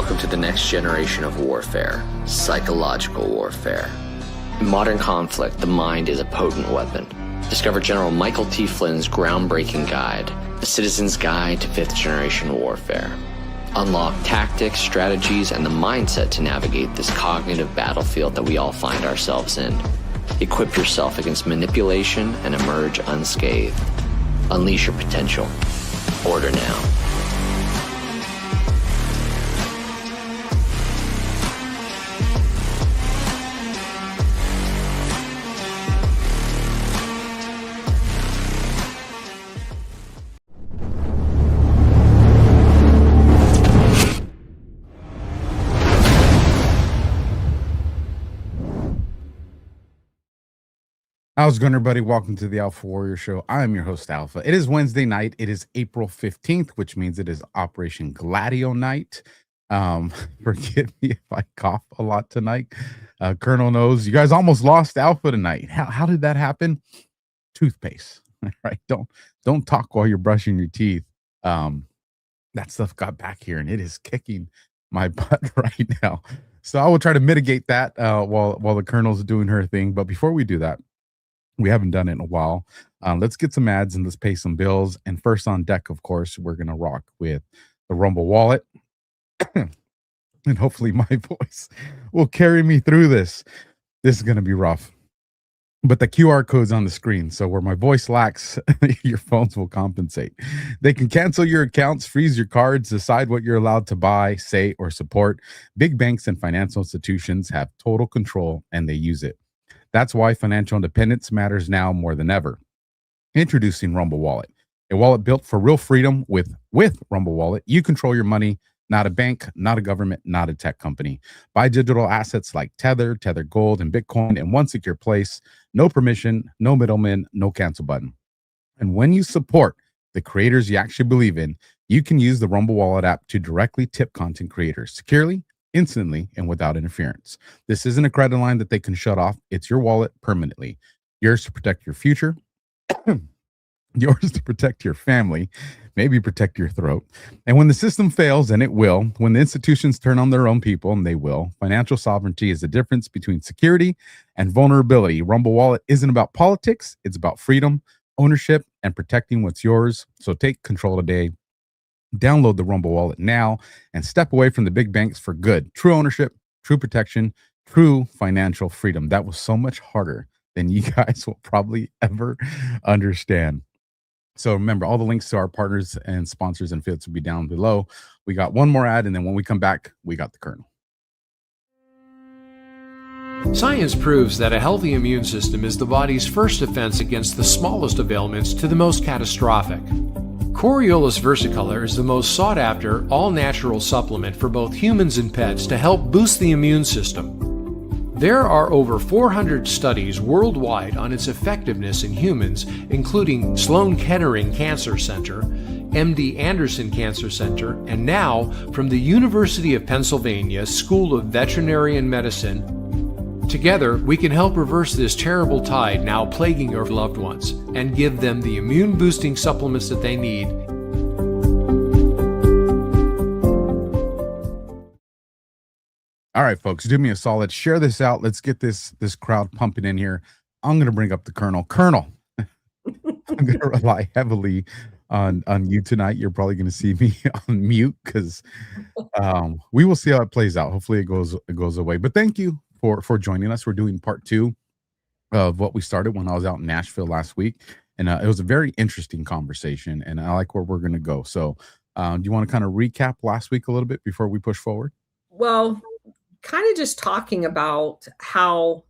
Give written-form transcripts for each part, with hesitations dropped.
Welcome to the next generation of warfare, psychological warfare. In modern conflict, the mind is a potent weapon. Discover General Michael T. Flynn's groundbreaking guide, The Citizen's Guide to Fifth Generation Warfare. Unlock tactics, strategies, and the mindset to navigate this cognitive battlefield that we all find ourselves in. Equip yourself against manipulation and emerge unscathed. Unleash your potential. Order now. How's it going, everybody? Welcome to the AlphaWarrior Show. I am your host, Alpha. It is Wednesday night. It is April 15th, which means it is Operation Gladio night. Forgive me if I cough a lot tonight. Colonel knows you guys almost lost Alpha tonight. How did that happen? Toothpaste, right? Don't talk while you're brushing your teeth. That stuff got back here, and it is kicking my butt right now. So I will try to mitigate that while the Colonel's doing her thing. But before we do that, we haven't done it in a while. Let's get some ads and let's pay some bills. And first on deck, of course, we're going to rock with the Rumble wallet. And hopefully my voice will carry me through this. This is going to be rough. But the QR code's on the screen. So where my voice lacks, your phones will compensate. They can cancel your accounts, freeze your cards, decide what you're allowed to buy, say, or support. Big banks and financial institutions have total control and they use it. That's why financial independence matters now more than ever. Introducing Rumble Wallet, a wallet built for real freedom. With Rumble Wallet, you control your money, not a bank, not a government, not a tech company. Buy digital assets like Tether, Tether Gold, and Bitcoin in one secure place. No permission, no middleman, no cancel button. And when you support the creators you actually believe in, you can use the Rumble Wallet app to directly tip content creators securely, instantly, and without interference. This isn't a credit line that they can shut off. It's your wallet permanently. Yours to protect your future. Yours to protect your family. Maybe protect your throat. And when the system fails, and it will, when the institutions turn on their own people, and they will, financial sovereignty is the difference between security and vulnerability. Rumble Wallet isn't about politics. It's about freedom, ownership, and protecting what's yours. So take control today. Download the Rumble Wallet now and step away from the big banks for good. True ownership, true protection, true financial freedom. That was so much harder than you guys will probably ever understand. So remember, all the links to our partners and sponsors and affiliates will be down below. We got one more ad, and then when we come back, we got the Colonel. Science proves that a healthy immune system is the body's first defense against the smallest of ailments to the most catastrophic. Coriolus versicolor is the most sought-after, all-natural supplement for both humans and pets to help boost the immune system. There are over 400 studies worldwide on its effectiveness in humans, including Sloan Kettering Cancer Center, MD Anderson Cancer Center, and now from the University of Pennsylvania School of Veterinary Medicine. Together, we can help reverse this terrible tide now plaguing your loved ones and give them the immune-boosting supplements that they need. All right, folks, do me a solid. Share this out. Let's get this crowd pumping in here. I'm going to bring up the Colonel. Colonel, I'm going to rely heavily on you tonight. You're probably going to see me on mute because we will see how it plays out. Hopefully it goes away. But thank you for joining us. We're doing part 2 of what we started when I was out in Nashville last week. And it was a very interesting conversation, and I like where we're going to go. So do you want to kind of recap last week a little bit before we push forward? Well, kind of just talking about how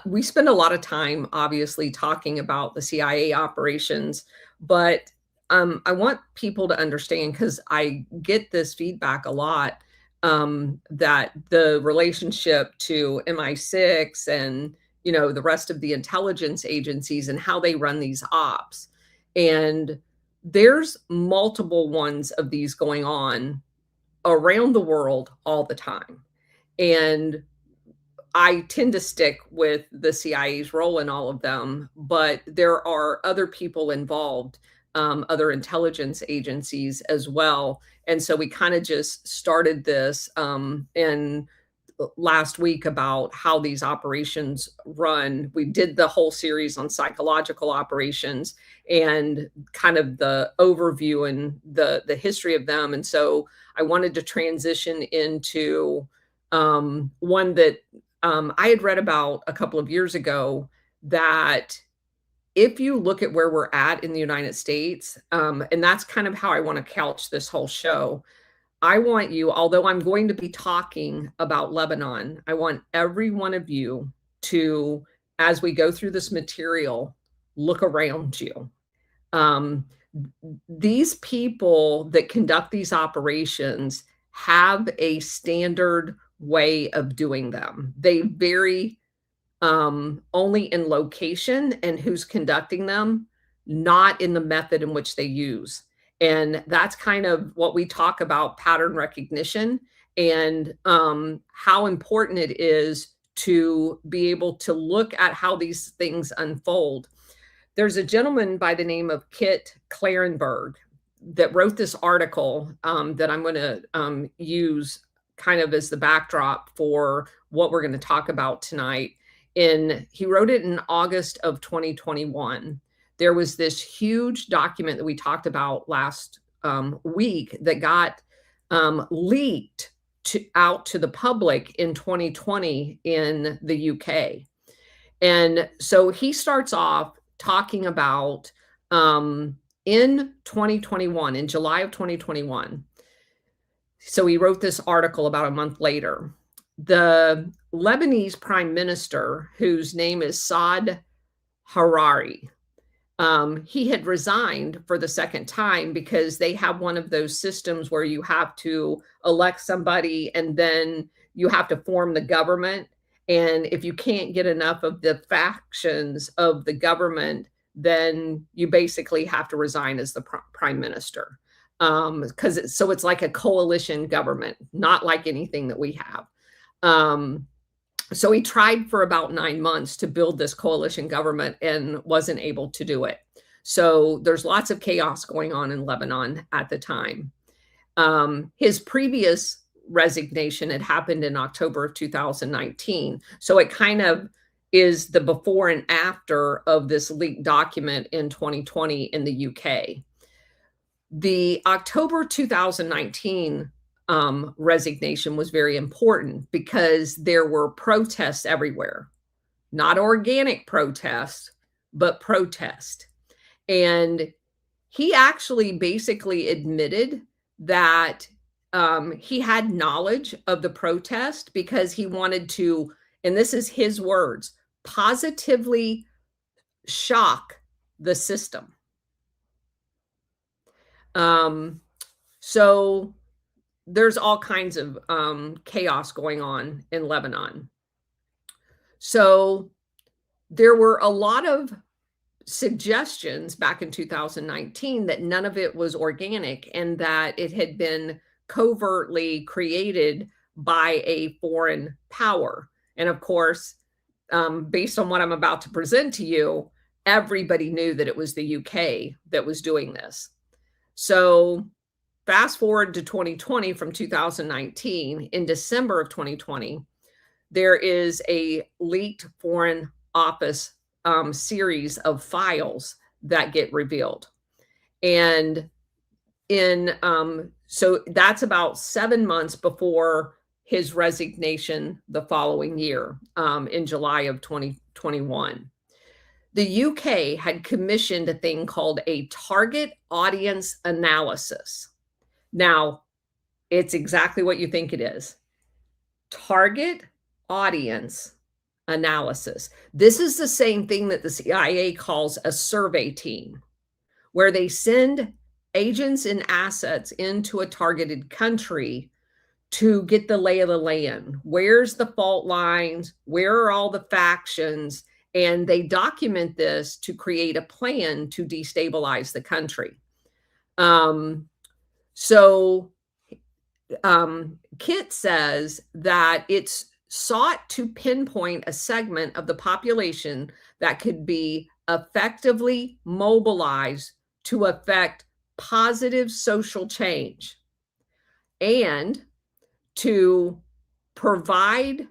we spend a lot of time, obviously, talking about the CIA operations, but I want people to understand, because I get this feedback a lot, that the relationship to MI6 and, the rest of the intelligence agencies and how they run these ops. And there's multiple ones of these going on around the world all the time. And I tend to stick with the CIA's role in all of them, but there are other people involved other intelligence agencies as well. And so we kind of just started this in last week about how these operations run. We did the whole series on psychological operations and kind of the overview and the history of them. And so I wanted to transition into one that I had read about a couple of years ago, that if you look at where we're at in the United States, and that's kind of how I want to couch this whole show. I want you, although I'm going to be talking about Lebanon, I want every one of you to, as we go through this material, look around you. These people that conduct these operations have a standard way of doing them. They vary only in location and who's conducting them, not in the method in which they use. And that's kind of what we talk about, pattern recognition, and how important it is to be able to look at how these things unfold. There's a gentleman by the name of Kit Clarenberg that wrote this article that I'm going to use kind of as the backdrop for what we're going to talk about tonight. He wrote it in August of 2021. There was this huge document that we talked about last week that got leaked out to the public in 2020 in the UK. And so he starts off talking about in 2021, in July of 2021. So he wrote this article about a month later. The Lebanese prime minister, whose name is Saad Harari, he had resigned for the second time because they have one of those systems where you have to elect somebody and then you have to form the government. And if you can't get enough of the factions of the government, then you basically have to resign as the prime minister. So it's like a coalition government, not like anything that we have. So he tried for about 9 months to build this coalition government and wasn't able to do it. So there's lots of chaos going on in Lebanon at the time. His previous resignation had happened in October of 2019. So it kind of is the before and after of this leaked document in 2020 in the UK. The October 2019 resignation was very important because there were protests everywhere, not organic protests, but protest. And he actually basically admitted that he had knowledge of the protest because he wanted to, and this is his words, positively shock the system. So there's all kinds of chaos going on in Lebanon. So there were a lot of suggestions back in 2019 that none of it was organic and that it had been covertly created by a foreign power. And of course, based on what I'm about to present to you, everybody knew that it was the UK that was doing this. So fast forward to 2020 from 2019, in December of 2020, there is a leaked Foreign Office series of files that get revealed. And so that's about 7 months before his resignation the following year, in July of 2021. The UK had commissioned a thing called a target audience analysis. Now, it's exactly what you think it is. Target audience analysis. This is the same thing that the CIA calls a survey team, where they send agents and assets into a targeted country to get the lay of the land. Where's the fault lines? Where are all the factions? And they document this to create a plan to destabilize the country. So Kit says that it's sought to pinpoint a segment of the population that could be effectively mobilized to affect positive social change and to provide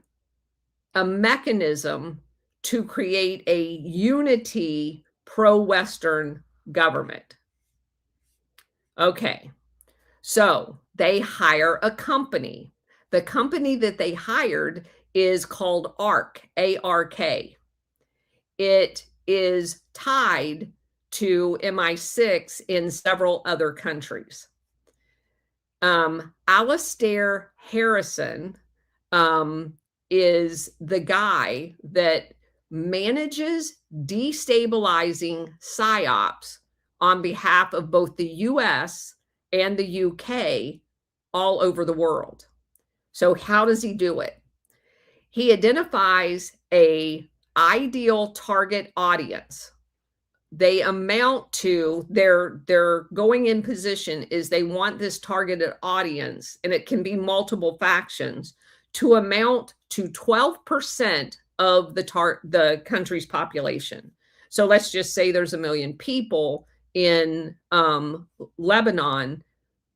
a mechanism to create a unity pro-Western government. Okay, so they hire a company. The company that they hired is called ARK, A-R-K. It is tied to MI6 in several other countries. Alastair Harrison is the guy that manages destabilizing psyops on behalf of both the US and the UK all over the world. So how does he do it? He identifies a ideal target audience. They amount to their going in position is they want this targeted audience, and it can be multiple factions, to amount to 12% of the country's population. So let's just say there's 1 million people in Lebanon.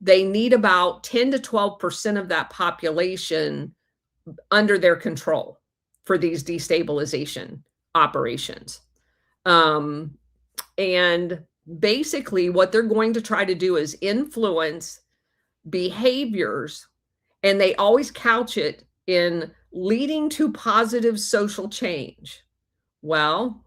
They need about 10 to 12% of that population under their control for these destabilization operations. And basically what they're going to try to do is influence behaviors, and they always couch it in leading to positive social change. Well,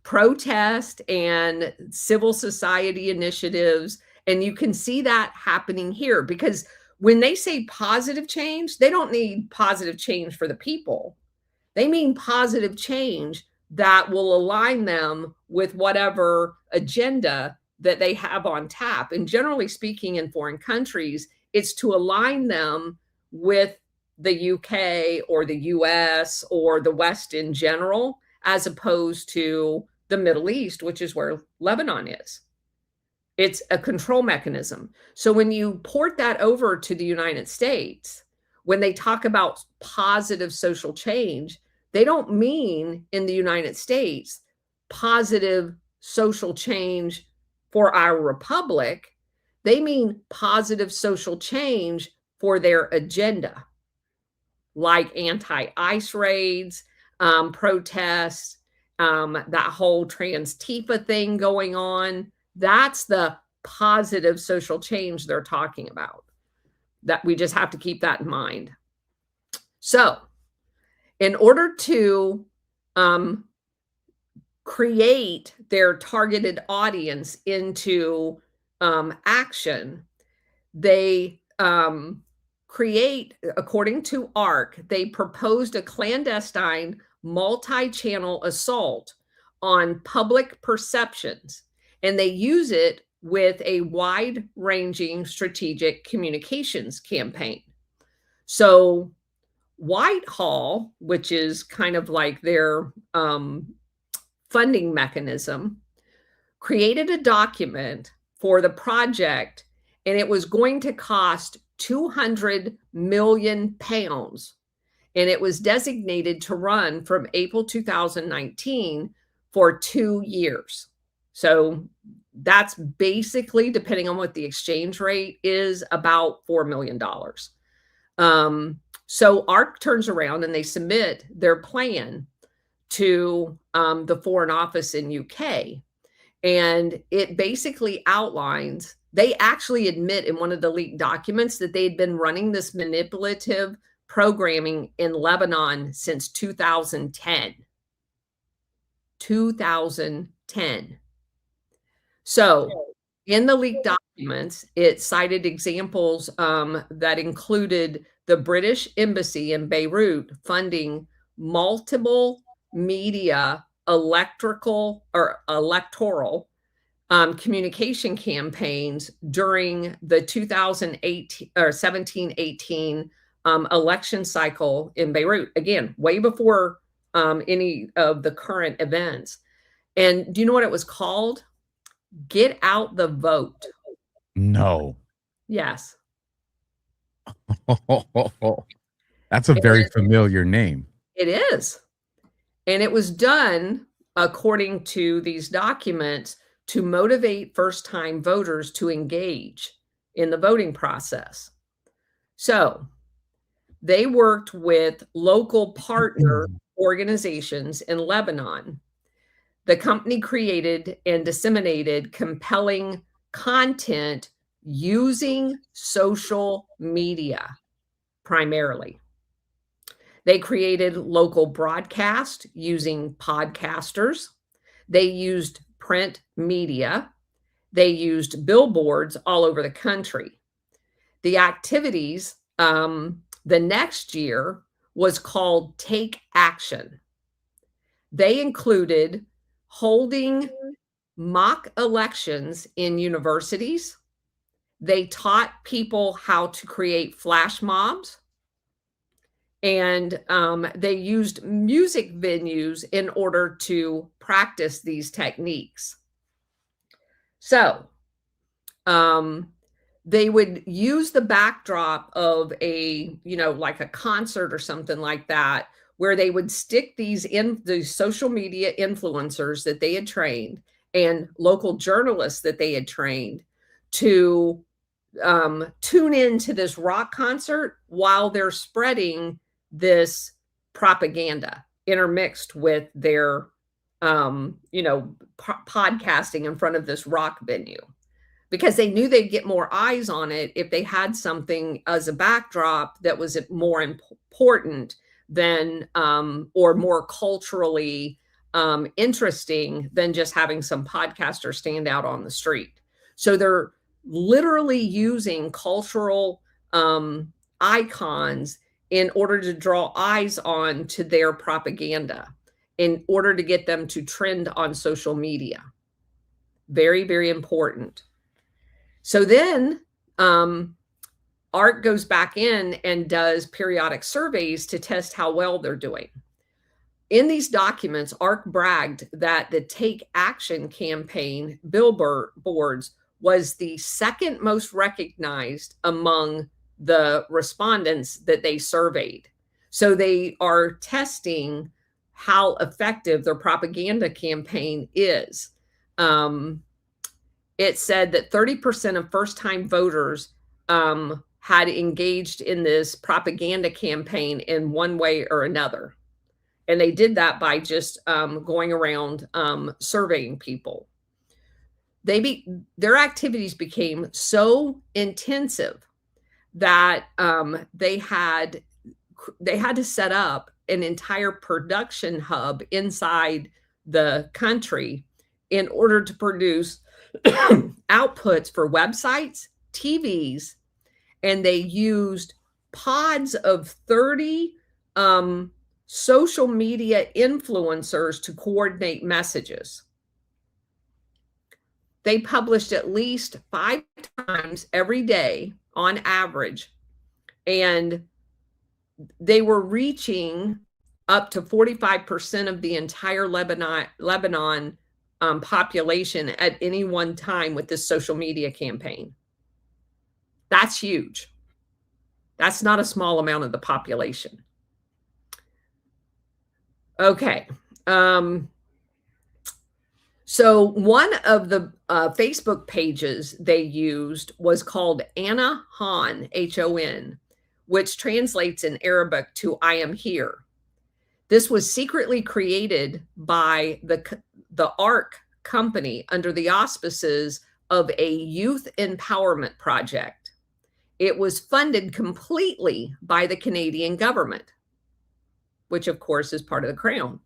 protest and civil society initiatives, and you can see that happening here, because when they say positive change, they don't need positive change for the people. They mean positive change that will align them with whatever agenda that they have on tap. And generally speaking, in foreign countries, it's to align them with the UK or the US or the West in general, as opposed to the Middle East, which is where Lebanon is. It's a control mechanism. So when you port that over to the United States, when they talk about positive social change, they don't mean in the United States positive social change for our republic. They mean positive social change for their agenda, like anti-ICE raids, protests, that whole trans-Tifa thing going on. That's the positive social change they're talking about. That we just have to keep that in mind. So, in order to create their targeted audience into action, they create, according to ARK, they proposed a clandestine multi-channel assault on public perceptions, and they use it with a wide-ranging strategic communications campaign. So Whitehall, which is kind of like their funding mechanism, created a document for the project, and it was going to cost 200 million pounds. And it was designated to run from April 2019 for 2 years. So that's basically, depending on what the exchange rate is, about $4 million. So ARK turns around and they submit their plan to the Foreign Office in UK. And it basically outlines, they actually admit in one of the leaked documents that they had been running this manipulative programming in Lebanon since 2010. 2010. So in the leaked documents, it cited examples that included the British Embassy in Beirut funding multiple media electoral communication campaigns during the 2018 or 17-18 election cycle in Beirut. Again, way before any of the current events. And do you know what it was called? Get Out the Vote. No. Yes. That's a very familiar name. It is. And it was done, according to these documents, to motivate first-time voters to engage in the voting process. So they worked with local partner organizations in Lebanon. The company created and disseminated compelling content using social media primarily. They created local broadcast using podcasters. They used print media. They used billboards all over the country. The activities the next year was called Take Action. They included holding mock elections in universities. They taught people how to create flash mobs. And they used music venues in order to practice these techniques. So they would use the backdrop of a, like a concert or something like that, where they would stick these social media influencers that they had trained and local journalists that they had trained to tune into this rock concert while they're spreading this propaganda intermixed with their, podcasting in front of this rock venue, because they knew they'd get more eyes on it if they had something as a backdrop that was more important than, or more culturally interesting than just having some podcaster stand out on the street. So they're literally using cultural icons in order to draw eyes on to their propaganda, in order to get them to trend on social media. Very, very important. So then ARC goes back in and does periodic surveys to test how well they're doing. In these documents, ARC bragged that the Take Action campaign billboards was the second most recognized among the respondents that they surveyed. So they are testing how effective their propaganda campaign is. It said that 30% of first-time voters had engaged in this propaganda campaign in one way or another. And they did that by just going around surveying people. Their activities became so intensive that they had to set up an entire production hub inside the country in order to produce outputs for websites, TVs, and they used pods of 30 social media influencers to coordinate messages. They published at least 5 times every day on average, and they were reaching up to 45% of the entire Lebanon population at any one time with this social media campaign. That's huge. That's not a small amount of the population. Okay. So one of the Facebook pages they used was called Anna Han, H-O-N, which translates in Arabic to I am here. This was secretly created by the ARC company under the auspices of a youth empowerment project. It was funded completely by the Canadian government, which of course is part of the Crown.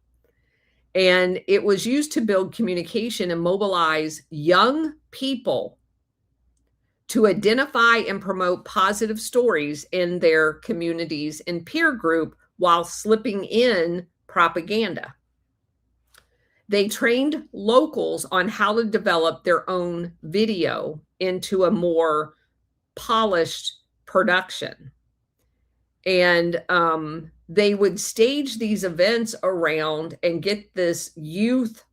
And it was used to build communication and mobilize young people to identify and promote positive stories in their communities and peer group while slipping in propaganda. They trained locals on how to develop their own video into a more polished production. And they would stage these events around and get this youth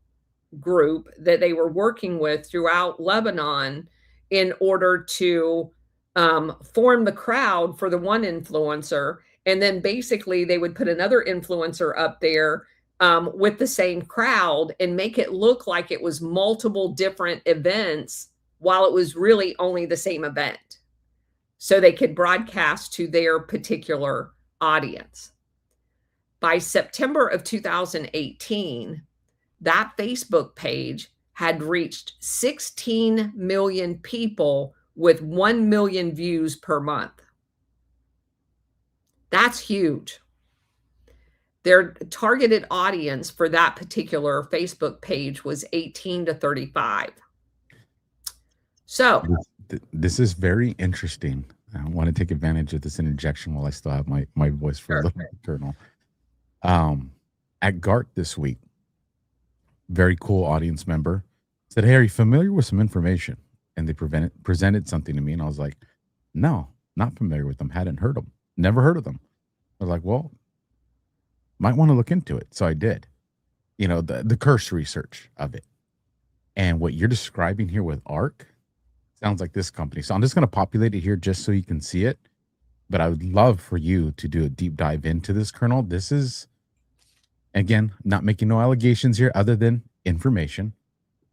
group that they were working with throughout Lebanon in order to form the crowd for the one influencer. And then basically they would put another influencer up there with the same crowd and make it look like it was multiple different events while it was really only the same event. So they could broadcast to their particular audience. By September of 2018, that Facebook page had reached 16 million people with 1 million views per month. That's huge. Their targeted audience for that particular Facebook page was 18 to 35. So this is very interesting. I want to take advantage of this interjection while I still have my voice for a little bit, Colonel. At GART this week, very cool audience member said, "Hey, are you familiar with some information?" And they presented something to me, and I was like, "No, not familiar with them. Hadn't heard them. Never heard of them." I was like, "Well, might want to look into it." So I did. You know, the curse research of it, and what you're describing here with ARC sounds like this company. So I'm just going to populate it here just so you can see it. But I would love for you to do a deep dive into this, Colonel. This is, again, not making no allegations here other than information.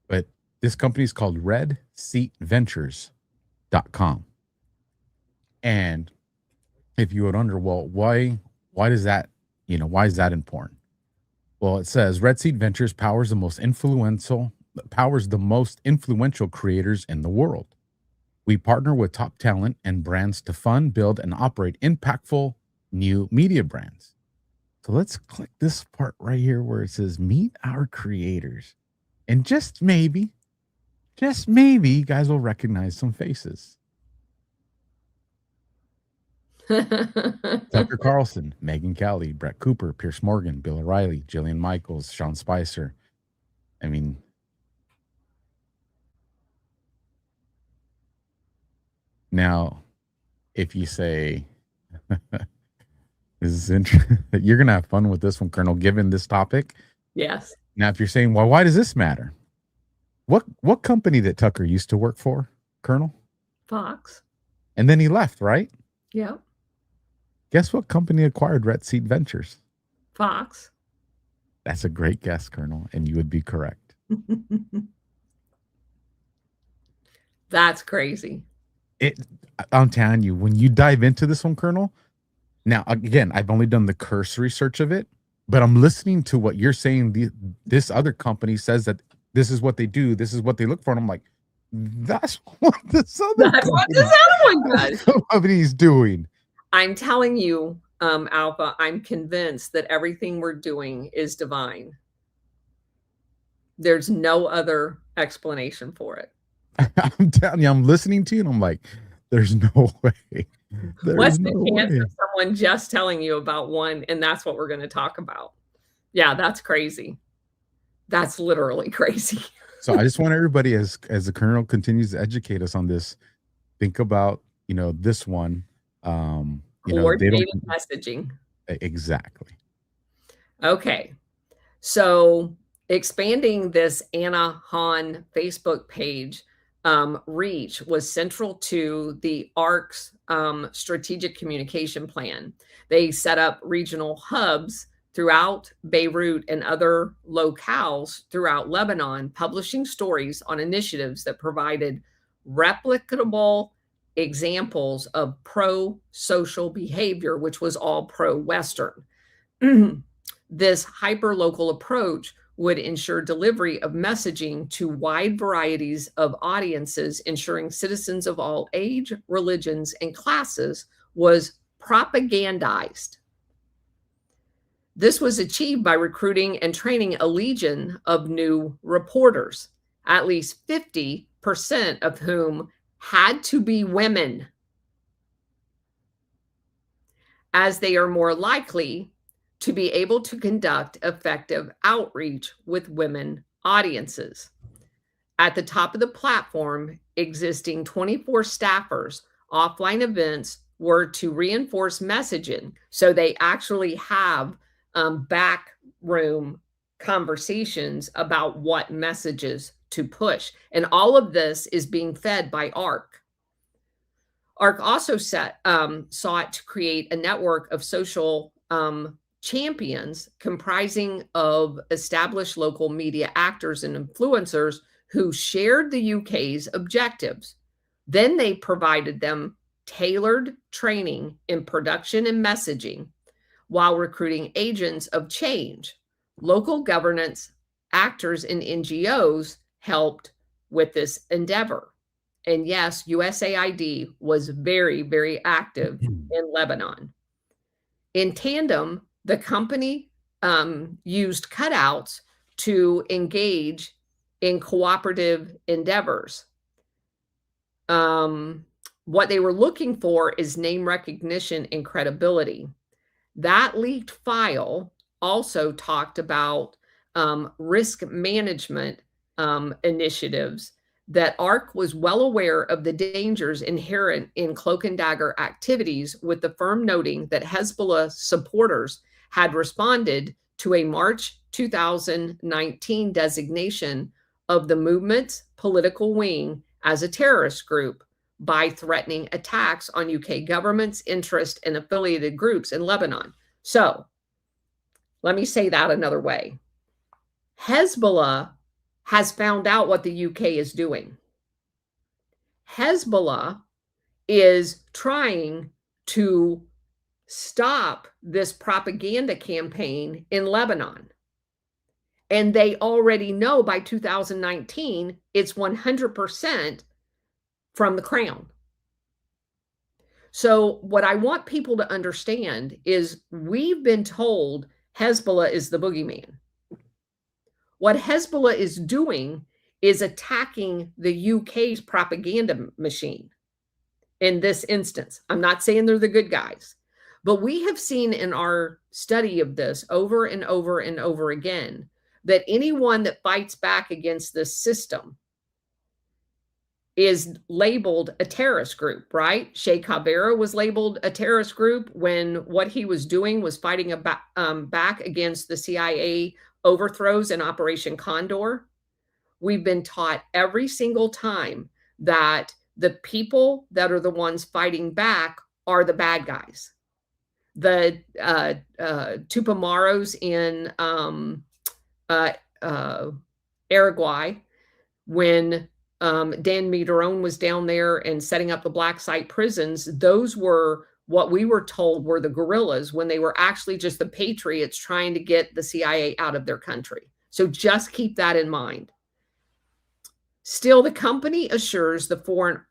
But this company is called redseatventures.com. And if you would wonder, well, why does that, why is that important? Well, it says Red Seat Ventures powers the most influential creators in the world. We partner with top talent and brands to fund, build, and operate impactful new media brands. So let's click this part right here where it says meet our creators. And just maybe, you guys will recognize some faces. Tucker Carlson, Megyn Kelly, Brett Cooper, Pierce Morgan, Bill O'Reilly, Jillian Michaels, Sean Spicer. I mean, now, if you say, this is interesting, you're going to have fun with this one, Colonel, given this topic. Yes. Now, if you're saying, well, why does this matter? What company that Tucker used to work for, Colonel? Fox. And then he left, right? Yeah. Guess what company acquired Red Seat Ventures? Fox. That's a great guess, Colonel, and you would be correct. That's crazy. I'm telling you, when you dive into this one, Colonel, now, again, I've only done the curse research of it, but I'm listening to what you're saying. This other company says that this is what they do. This is what they look for. And I'm like, that's what this other one does. Company's doing. I'm telling you, Alpha, I'm convinced that everything we're doing is divine. There's no other explanation for it. I'm telling you, I'm listening to you and I'm like, there's no way. What's the chance of someone just telling you about one and that's what we're going to talk about? Yeah, that's crazy. That's literally crazy. So I just want everybody, as the Colonel continues to educate us on this, think about, this one. Coordinated messaging. Exactly. Okay. So expanding this Anna Hahn Facebook page reach was central to the ARC's strategic communication plan. They set up regional hubs throughout Beirut and other locales throughout Lebanon, publishing stories on initiatives that provided replicable examples of pro-social behavior, which was all pro-Western. This hyper-local approach would ensure delivery of messaging to wide varieties of audiences, ensuring citizens of all age, religions, and classes was propagandized. This was achieved by recruiting and training a legion of new reporters, at least 50% of whom had to be women, as they are more likely to be able to conduct effective outreach with women audiences. At the top of the platform, existing 24 staffers, offline events were to reinforce messaging. So they actually have back room conversations about what messages to push. And all of this is being fed by ARC. ARC also sought to create a network of social champions comprising of established local media actors and influencers who shared the UK's objectives. Then they provided them tailored training in production and messaging while recruiting agents of change. Local governance, actors, and NGOs helped with this endeavor. And yes, USAID was very, very active in Lebanon. In tandem, the company used cutouts to engage in cooperative endeavors. What they were looking for is name recognition and credibility. That leaked file also talked about risk management initiatives, that ARC was well aware of the dangers inherent in cloak and dagger activities, with the firm noting that Hezbollah supporters had responded to a March 2019 designation of the movement's political wing as a terrorist group by threatening attacks on UK government's interest and affiliated groups in Lebanon. So let me say that another way. Hezbollah has found out what the UK is doing. Hezbollah is trying to stop this propaganda campaign in Lebanon. And they already know by 2019, it's 100% from the crown. So what I want people to understand is we've been told Hezbollah is the boogeyman. What Hezbollah is doing is attacking the UK's propaganda machine in this instance. I'm not saying they're the good guys, but we have seen in our study of this over and over and over again that anyone that fights back against this system is labeled a terrorist group, right? Che Guevara was labeled a terrorist group when what he was doing was fighting back against the CIA overthrows in Operation Condor. We've been taught every single time that the people that are the ones fighting back are the bad guys. The Tupamaros in Uruguay, when Dan Mideron was down there and setting up the black site prisons, those were what we were told were the guerrillas, when they were actually just the patriots trying to get the CIA out of their country. So just keep that in mind. Still, the company assures the Foreign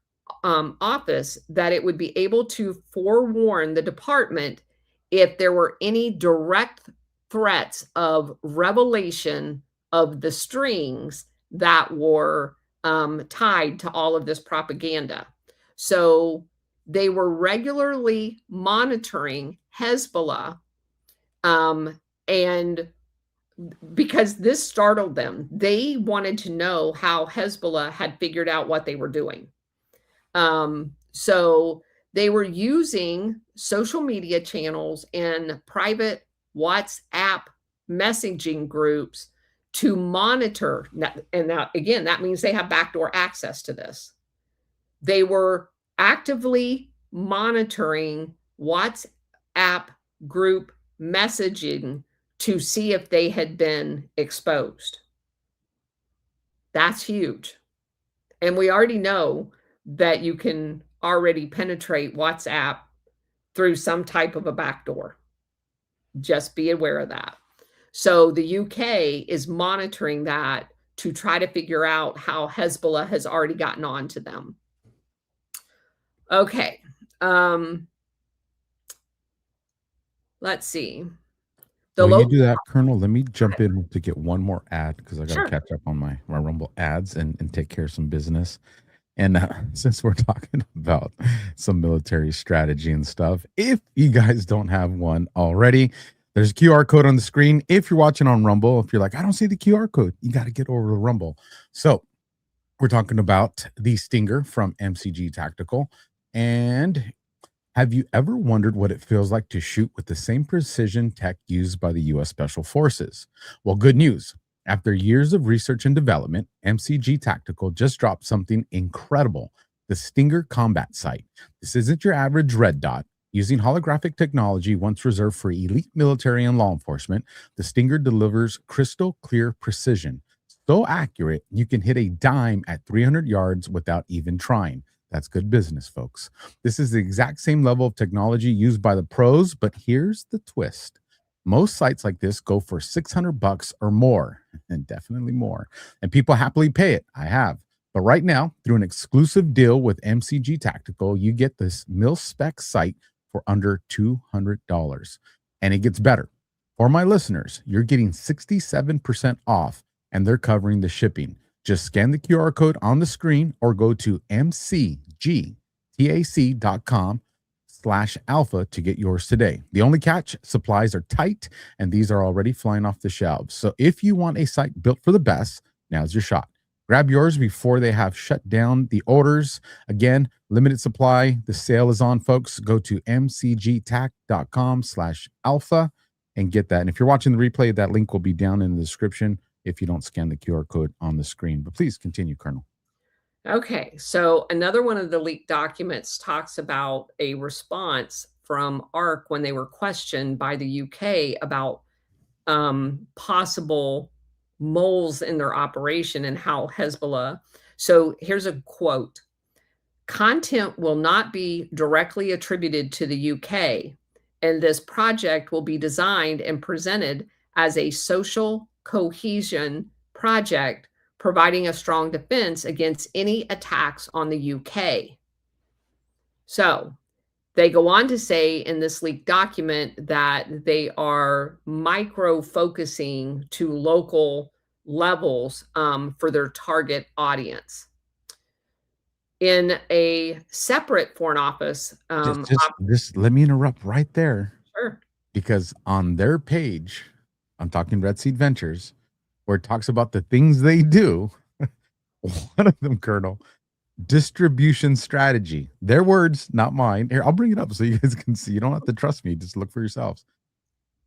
Office that it would be able to forewarn the department if there were any direct threats of revelation of the strings that were tied to all of this propaganda. So they were regularly monitoring Hezbollah, and because this startled them, they wanted to know how Hezbollah had figured out what they were doing. So they were using social media channels and private WhatsApp messaging groups to monitor. And now, again, that means they have backdoor access to this. They were actively monitoring WhatsApp group messaging to see if they had been exposed. That's huge. And we already know that you can already penetrate WhatsApp through some type of a backdoor. Just be aware of that. So the UK is monitoring that to try to figure out how Hezbollah has already gotten on to them. Okay. Let's see. When you do that, Colonel, let me jump in to get one more ad, because I got to Sure. catch up on my Rumble ads and take care of some business. And since we're talking about some military strategy and stuff, if you guys don't have one already, there's a QR code on the screen. If you're watching on Rumble, if you're like, I don't see the QR code, you got to get over to Rumble. So we're talking about the Stinger from MCG Tactical. And have you ever wondered what it feels like to shoot with the same precision tech used by the U.S. Special Forces? Well, good news. After years of research and development, MCG Tactical just dropped something incredible, the Stinger Combat Sight. This isn't your average red dot. Using holographic technology once reserved for elite military and law enforcement, the Stinger delivers crystal clear precision. So accurate, you can hit a dime at 300 yards without even trying. That's good business, folks. This is the exact same level of technology used by the pros, but here's the twist. Most sites like this go for $600 or more, and definitely more. And people happily pay it. I have. But right now, through an exclusive deal with MCG Tactical, you get this mil-spec site for under $200. And it gets better. For my listeners, you're getting 67% off, and they're covering the shipping. Just scan the QR code on the screen or go to mcgtac.com/alpha to get yours today. The only catch, supplies are tight, and these are already flying off the shelves. So if you want a site built for the best, now's your shot. Grab yours before they have shut down the orders. Again, limited supply. The sale is on, folks. Go to mcgtac.com/alpha and get that. And if you're watching the replay, that link will be down in the description if you don't scan the QR code on the screen. But please continue, Colonel. Okay, so another one of the leaked documents talks about a response from ARC when they were questioned by the UK about possible moles in their operation and how Hezbollah. So here's a quote. Content will not be directly attributed to the UK, and this project will be designed and presented as a social cohesion project, providing a strong defense against any attacks on the UK. So they go on to say in this leaked document that they are micro-focusing to local levels for their target audience. In a separate Foreign Office... just let me interrupt right there. Sure. Because on their page, I'm talking Red Seed Ventures, where it talks about the things they do. One of them, Colonel, distribution strategy. Their words, not mine. Here, I'll bring it up so you guys can see. You don't have to trust me. Just look for yourselves.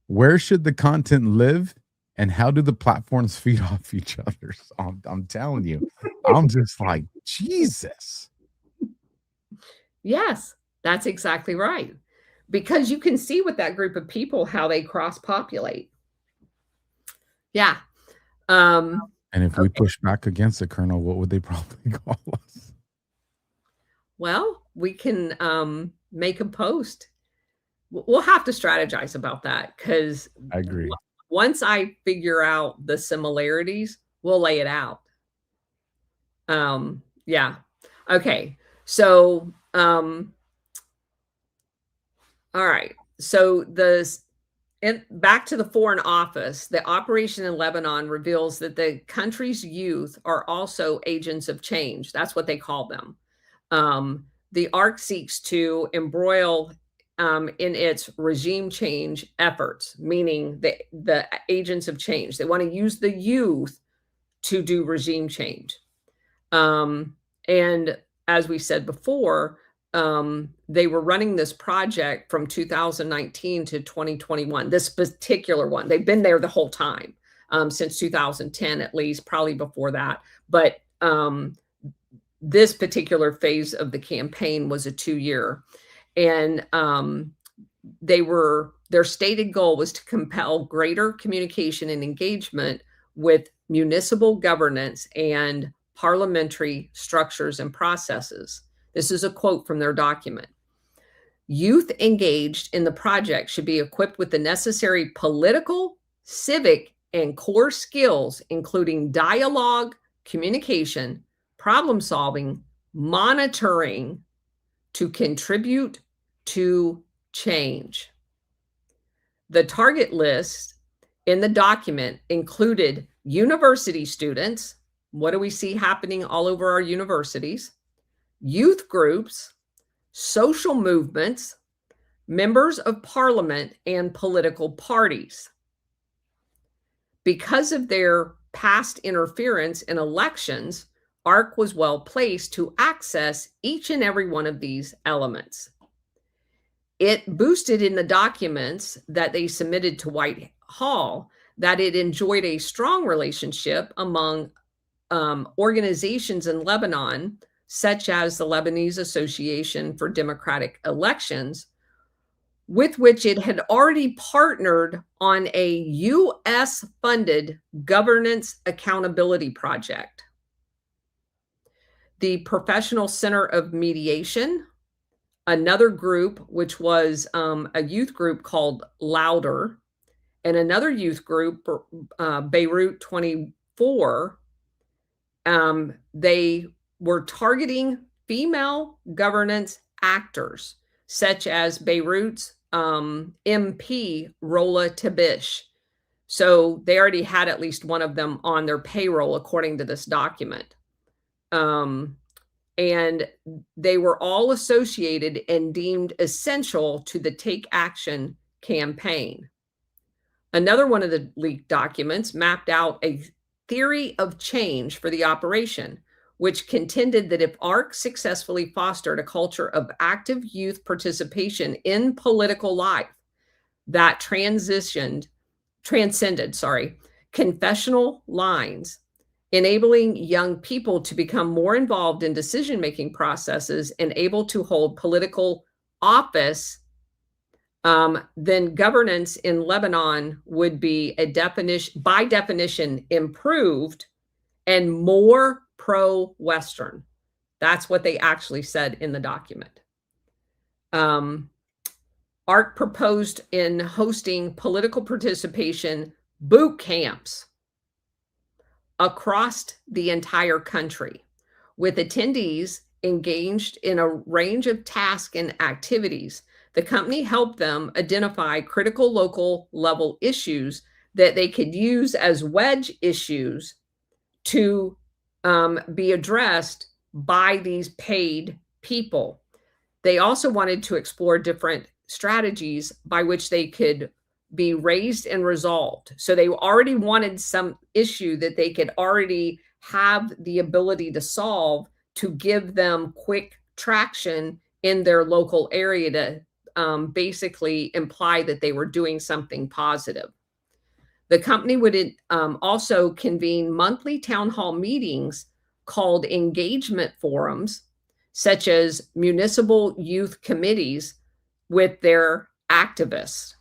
Where should the content live, and how do the platforms feed off each other? So I'm telling you, I'm just like, Jesus. Yes, that's exactly right. Because you can see with that group of people how they cross-populate. Yeah. And if we push back against it, Colonel, what would they probably call us? Well, we can make a post. We'll have to strategize about that, because I agree. Once I figure out the similarities, we'll lay it out. Yeah. Okay. So, all right. So back to the Foreign Office, the operation in Lebanon reveals that the country's youth are also agents of change. That's what they call them. The ARC seeks to embroil in its regime change efforts, meaning the agents of change. They want to use the youth to do regime change. And as we said before, they were running this project from 2019 to 2021, this particular one. They've been there the whole time, since 2010, at least, probably before that. But this particular phase of the campaign was a 2-year. And their stated goal was to compel greater communication and engagement with municipal governance and parliamentary structures and processes. This is a quote from their document. Youth engaged in the project should be equipped with the necessary political, civic, and core skills, including dialogue, communication, problem solving, monitoring, to contribute to change. The target list in the document included university students. What do we see happening all over our universities? Youth groups, social movements, members of parliament, and political parties. Because of their past interference in elections, ARC was well placed to access each and every one of these elements. It boosted in the documents that they submitted to Whitehall that it enjoyed a strong relationship among organizations in Lebanon, such as the Lebanese Association for Democratic Elections, with which it had already partnered on a U.S.-funded governance accountability project. The Professional Center of Mediation, another group, which was a youth group called Louder, and another youth group, Beirut 24, they were targeting female governance actors, such as Beirut's MP, Rola Tabish. So they already had at least one of them on their payroll, according to this document. And they were all associated and deemed essential to the Take Action campaign. Another one of the leaked documents mapped out a theory of change for the operation, which contended that if ARC successfully fostered a culture of active youth participation in political life that transcended confessional lines, enabling young people to become more involved in decision-making processes and able to hold political office, then governance in Lebanon would be by definition improved and more pro-Western. That's what they actually said in the document. ARC proposed in hosting political participation boot camps across the entire country, with attendees engaged in a range of tasks and activities. The company helped them identify critical local level issues that they could use as wedge issues to be addressed by these paid people. They also wanted to explore different strategies by which they could be raised and resolved. So they already wanted some issue that they could already have the ability to solve, to give them quick traction in their local area to basically imply that they were doing something positive. The company would also convene monthly town hall meetings called engagement forums, such as municipal youth committees with their activists.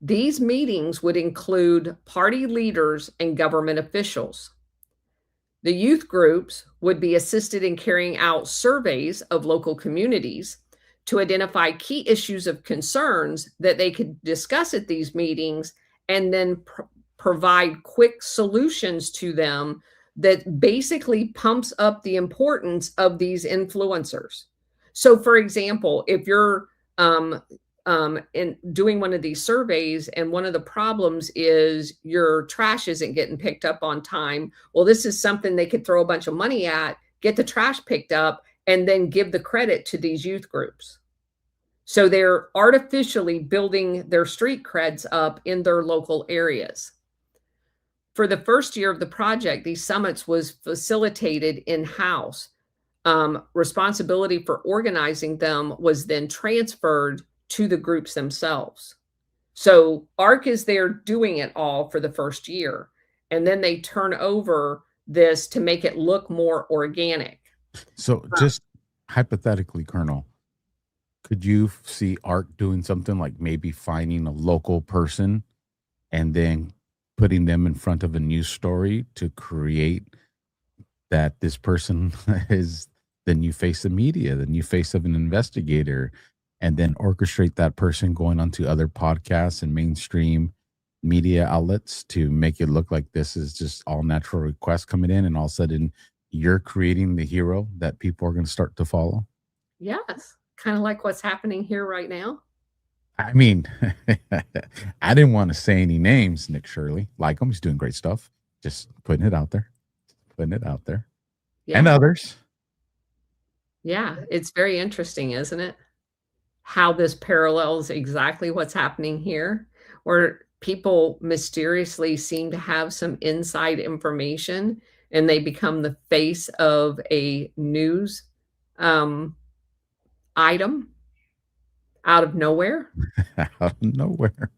These meetings would include party leaders and government officials. The youth groups would be assisted in carrying out surveys of local communities to identify key issues of concerns that they could discuss at these meetings, and then provide quick solutions to them that basically pumps up the importance of these influencers. So, for example, if you're in doing one of these surveys and one of the problems is your trash isn't getting picked up on time, well, this is something they could throw a bunch of money at, get the trash picked up, and then give the credit to these youth groups. So they're artificially building their street creds up in their local areas. For the first year of the project, these summits was facilitated in-house. Responsibility for organizing them was then transferred to the groups themselves. So ARC is there doing it all for the first year, and then they turn over this to make it look more organic. So just hypothetically, Colonel, could you see ARC doing something like maybe finding a local person and then putting them in front of a news story to create that this person is the new face of media, the new face of an investigator, and then orchestrate that person going onto other podcasts and mainstream media outlets to make it look like this is just all natural requests coming in, and all of a sudden you're creating the hero that people are going to start to follow? Yes, kind of like what's happening here right now. I mean, I didn't want to say any names, Nick Shirley. Like him, he's doing great stuff. Just putting it out there. Yeah. And others. Yeah, it's very interesting, isn't it? How this parallels exactly what's happening here, where people mysteriously seem to have some inside information and they become the face of a news item out of nowhere. Out of nowhere.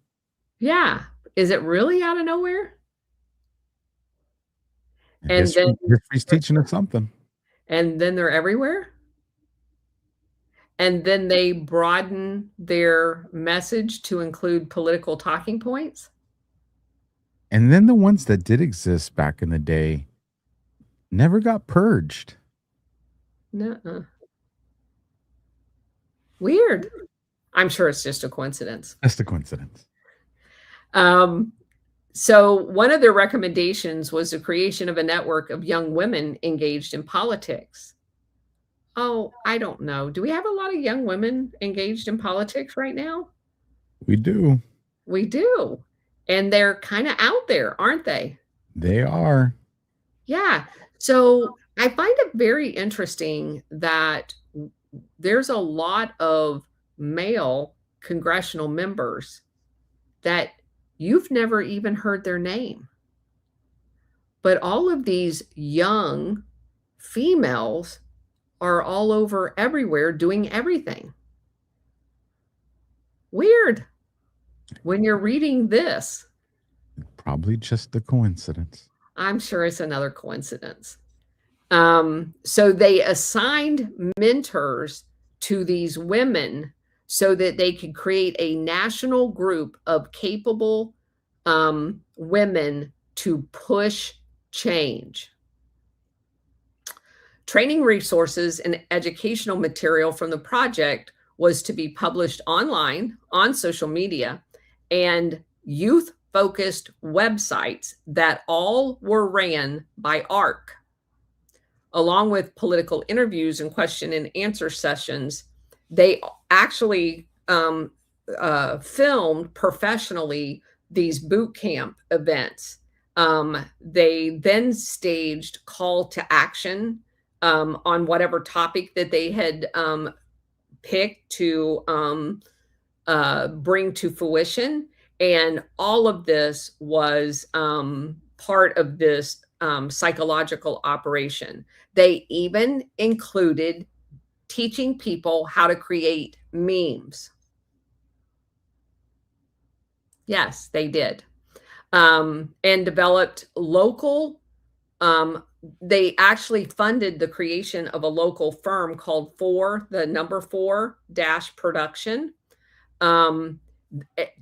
Yeah. Is it really out of nowhere? And then history's teaching us something. And then they're everywhere. and then they broaden their message to include political talking points. And then the ones that did exist back in the day never got purged. Nuh-uh. Weird. I'm sure it's just a coincidence. Just a coincidence. So one of their recommendations was the creation of a network of young women engaged in politics. Oh, I don't know. Do we have a lot of young women engaged in politics right now? We do. We do. And they're kind of out there, aren't they? They are. Yeah. So I find it very interesting that there's a lot of male congressional members that you've never even heard their name. But all of these young females are all over everywhere doing everything. Weird. When you're reading this, Probably just a coincidence. I'm sure it's another coincidence. So they assigned mentors to these women so that they could create a national group of capable women to push change. Training resources and educational material from the project was to be published online, on social media, and youth-focused websites that all were ran by ARC. Along with political interviews and question and answer sessions, they actually filmed professionally these boot camp events. They then staged call to action on whatever topic that they had picked to bring to fruition. And all of this was part of this psychological operation. They even included teaching people how to create memes. Yes, they did. And developed local, they actually funded the creation of a local firm called 4-production,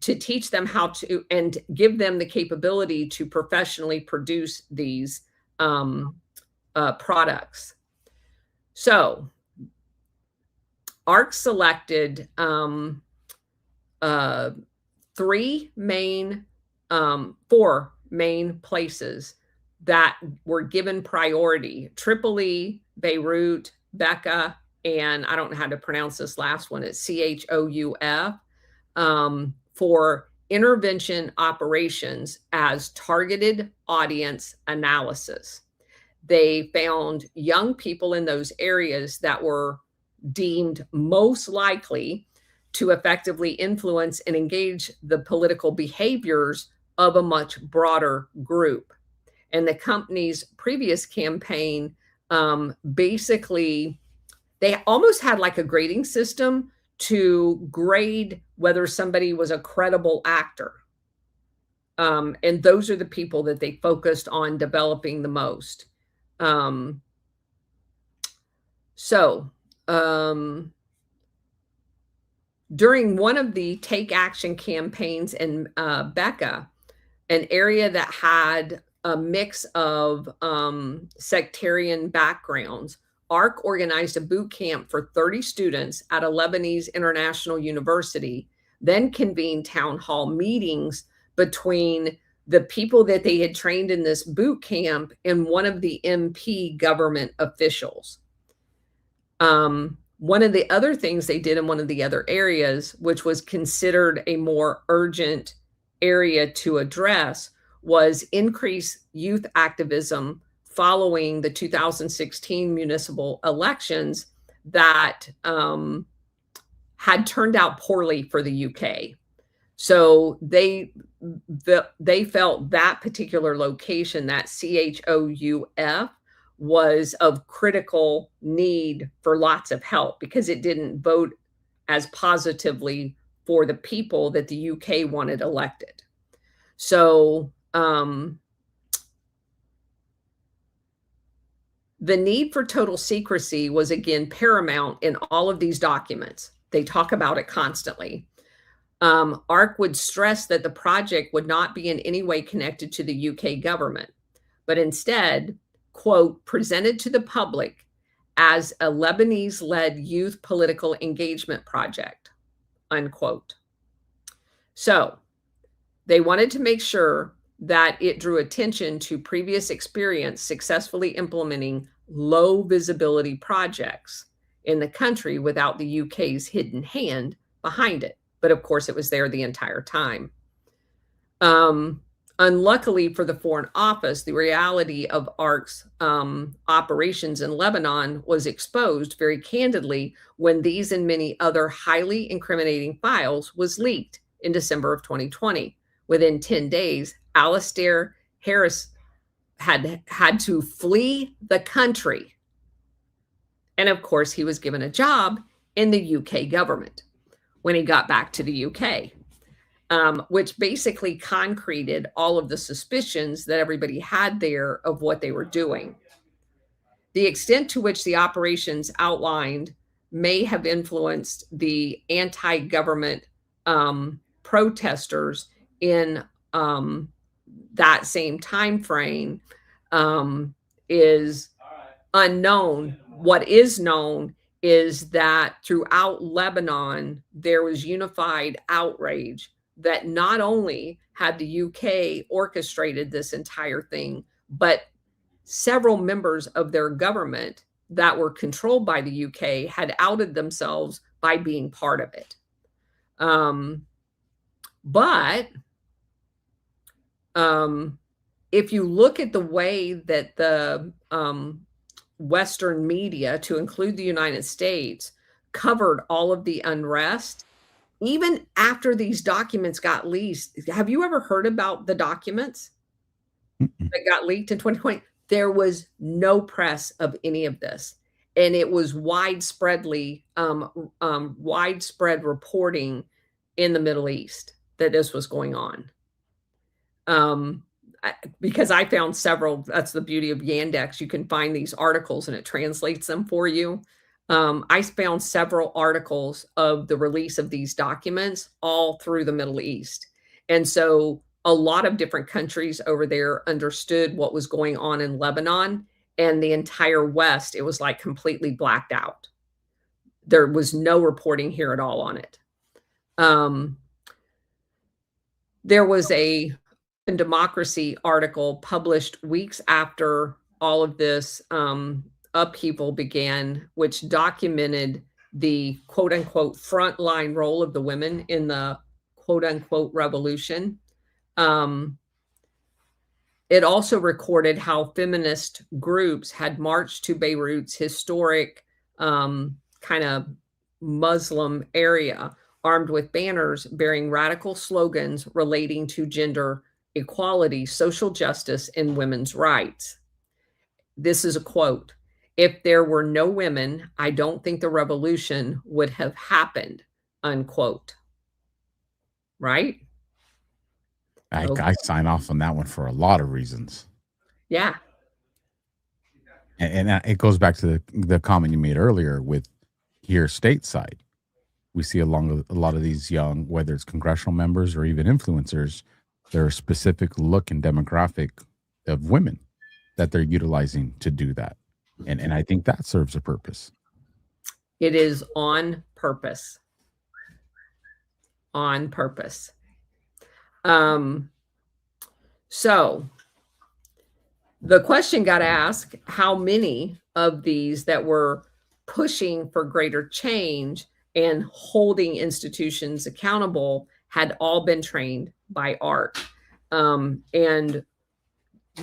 to teach them how to, and give them the capability to professionally produce these products. So ARC selected four main places that were given priority: Tripoli, Beirut, Becca, and I don't know how to pronounce this last one. It's CHOUF, for intervention operations as targeted audience analysis. They found young people in those areas that were deemed most likely to effectively influence and engage the political behaviors of a much broader group. And the company's previous campaign, basically, they almost had like a grading system to grade whether somebody was a credible actor. And those are the people that they focused on developing the most. During one of the Take Action campaigns in Becca, an area that had a mix of sectarian backgrounds, ARC organized a boot camp for 30 students at a Lebanese international university, then convened town hall meetings between the people that they had trained in this boot camp and one of the MP government officials. One of the other things they did in one of the other areas, which was considered a more urgent area to address, was increase youth activism following the 2016 municipal elections that had turned out poorly for the UK. So they felt that particular location, that CHOUF, was of critical need for lots of help because it didn't vote as positively for the people that the UK wanted elected. So The need for total secrecy was again paramount in all of these documents. They talk about it constantly. ARC would stress that the project would not be in any way connected to the UK government, but instead, quote, presented to the public as a Lebanese-led youth political engagement project, unquote. So they wanted to make sure that it drew attention to previous experience successfully implementing low visibility projects in the country without the UK's hidden hand behind it. But of course, it was there the entire time. Unluckily for the Foreign Office, the reality of ARC's operations in Lebanon was exposed very candidly when these and many other highly incriminating files was leaked in December of 2020. Within 10 days, Alastair Harris had to flee the country. And of course, he was given a job in the UK government when he got back to the UK. Which basically concreted all of the suspicions that everybody had there of what they were doing. The extent to which the operations outlined may have influenced the anti-government protesters in that same time frame is unknown. What is known is that throughout Lebanon, there was unified outrage that not only had the UK orchestrated this entire thing, but several members of their government that were controlled by the UK had outed themselves by being part of it. But if you look at the way that the Western media, to include the United States, covered all of the unrest, even after these documents got leaked, have you ever heard about the documents that got leaked in 2020? There was no press of any of this. And it was widespread reporting in the Middle East that this was going on. Because I found several, that's the beauty of Yandex. You can find these articles and it translates them for you. I found several articles of the release of these documents all through the Middle East. And so a lot of different countries over there understood what was going on in Lebanon, and the entire West, it was like completely blacked out. There was no reporting here at all on it. There was a Democracy article published weeks after all of this upheaval began, which documented the quote unquote frontline role of the women in the quote unquote revolution. It also recorded how feminist groups had marched to Beirut's historic kind of Muslim area, armed with banners bearing radical slogans relating to gender equality, social justice, and women's rights. This is a quote: "If there were no women, I don't think the revolution would have happened," unquote. Right? I sign off on that one for a lot of reasons. Yeah. And it goes back to the comment you made earlier with here stateside. We see a lot of these young, whether it's congressional members or even influencers, there are a specific look and demographic of women that they're utilizing to do that. And I think that serves a purpose. It is on purpose. On purpose. So the question got asked, how many of these that were pushing for greater change and holding institutions accountable had all been trained by ARC. And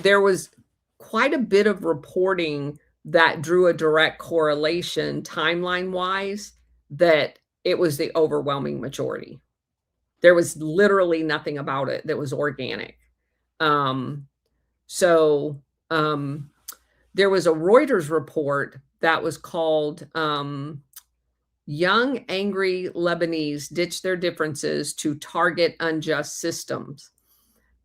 there was quite a bit of reporting that drew a direct correlation timeline-wise that it was the overwhelming majority. There was literally nothing about it that was organic. There was a Reuters report that was called "Young, Angry Lebanese Ditch Their Differences to Target Unjust Systems."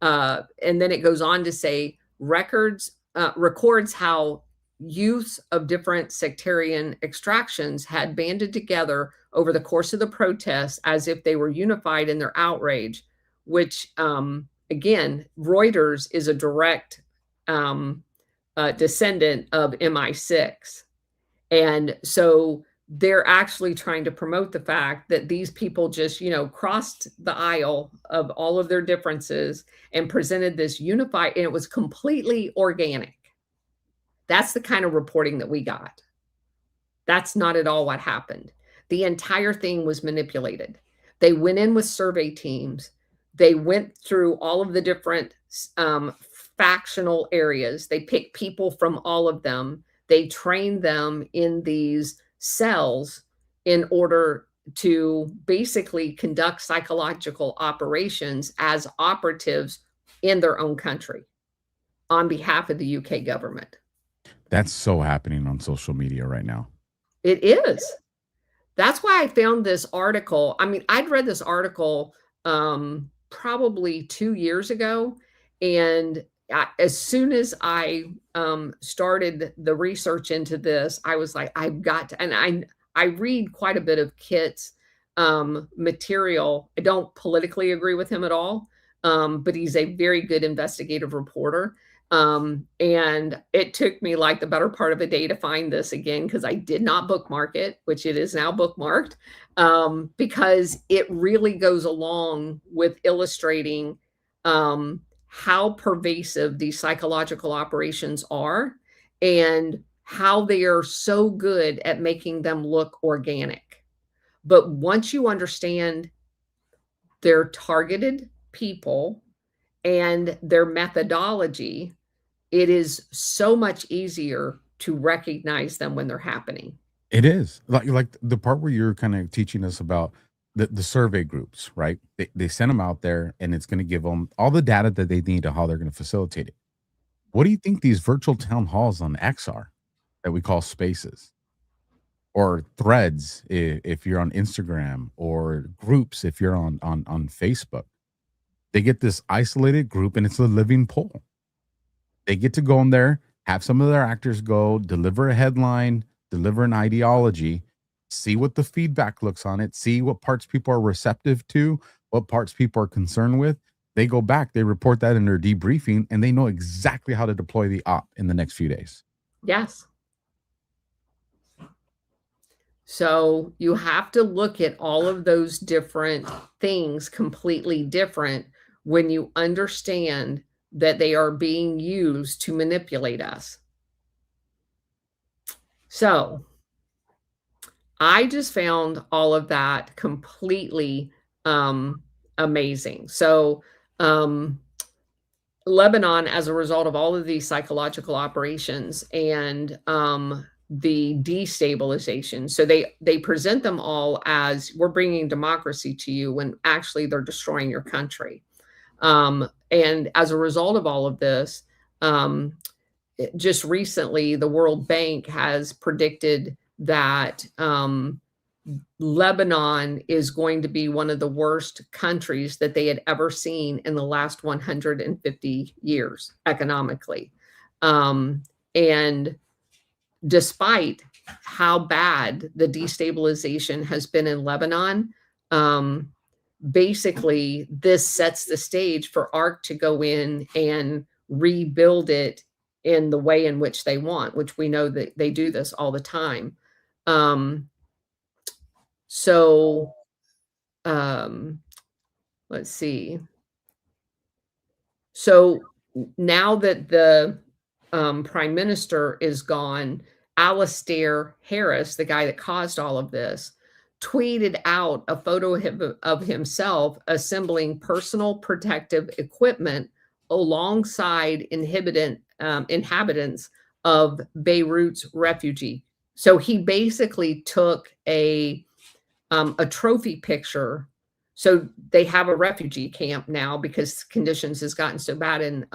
And then it goes on to say records how youths of different sectarian extractions had banded together over the course of the protests as if they were unified in their outrage, which, again, Reuters is a direct descendant of MI6. And so they're actually trying to promote the fact that these people just, crossed the aisle of all of their differences and presented this unified, and it was completely organic. That's the kind of reporting that we got. That's not at all what happened. The entire thing was manipulated. They went in with survey teams. They went through all of the different factional areas. They picked people from all of them. They trained them in these cells in order to basically conduct psychological operations as operatives in their own country on behalf of the UK government. That's so happening on social media right now. It is. That's why I found this article. I mean, I'd read this article probably 2 years ago. And as soon as I started the research into this, I was like, I've got to, and I read quite a bit of Kit's material. I don't politically agree with him at all, but he's a very good investigative reporter. And it took me like the better part of a day to find this again, because I did not bookmark it, which it is now bookmarked, because it really goes along with illustrating how pervasive these psychological operations are and how they are so good at making them look organic. But once you understand their targeted people and their methodology, it is so much easier to recognize them when they're happening. It is like the part where you're kind of teaching us about the survey groups, right? They send them out there, and it's going to give them all the data that they need on how they're going to facilitate it. What do you think these virtual town halls on X are that we call spaces, or threads if you're on Instagram, or groups if you're on Facebook? They get this isolated group, and it's a living poll. They get to go in there, have some of their actors go, deliver a headline, deliver an ideology, see what the feedback looks on it, see what parts people are receptive to, what parts people are concerned with. They go back, they report that in their debriefing, and they know exactly how to deploy the op in the next few days. Yes. So you have to look at all of those different things completely different when you understand that they are being used to manipulate us. So I just found all of that completely amazing. So Lebanon, as a result of all of these psychological operations and the destabilization, so they present them all as, we're bringing democracy to you, when actually they're destroying your country. And as a result of all of this, just recently, the World Bank has predicted that Lebanon is going to be one of the worst countries that they had ever seen in the last 150 years economically. And despite how bad the destabilization has been in Lebanon, basically this sets the stage for ARC to go in and rebuild it in the way in which they want, which we know that they do this all the time. Let's see. So now that the prime minister is gone, Alastair Harris, the guy that caused all of this, tweeted out a photo of himself assembling personal protective equipment alongside inhabitants of Beirut's refugee. So he basically took a trophy picture. So they have a refugee camp now because conditions has gotten so bad in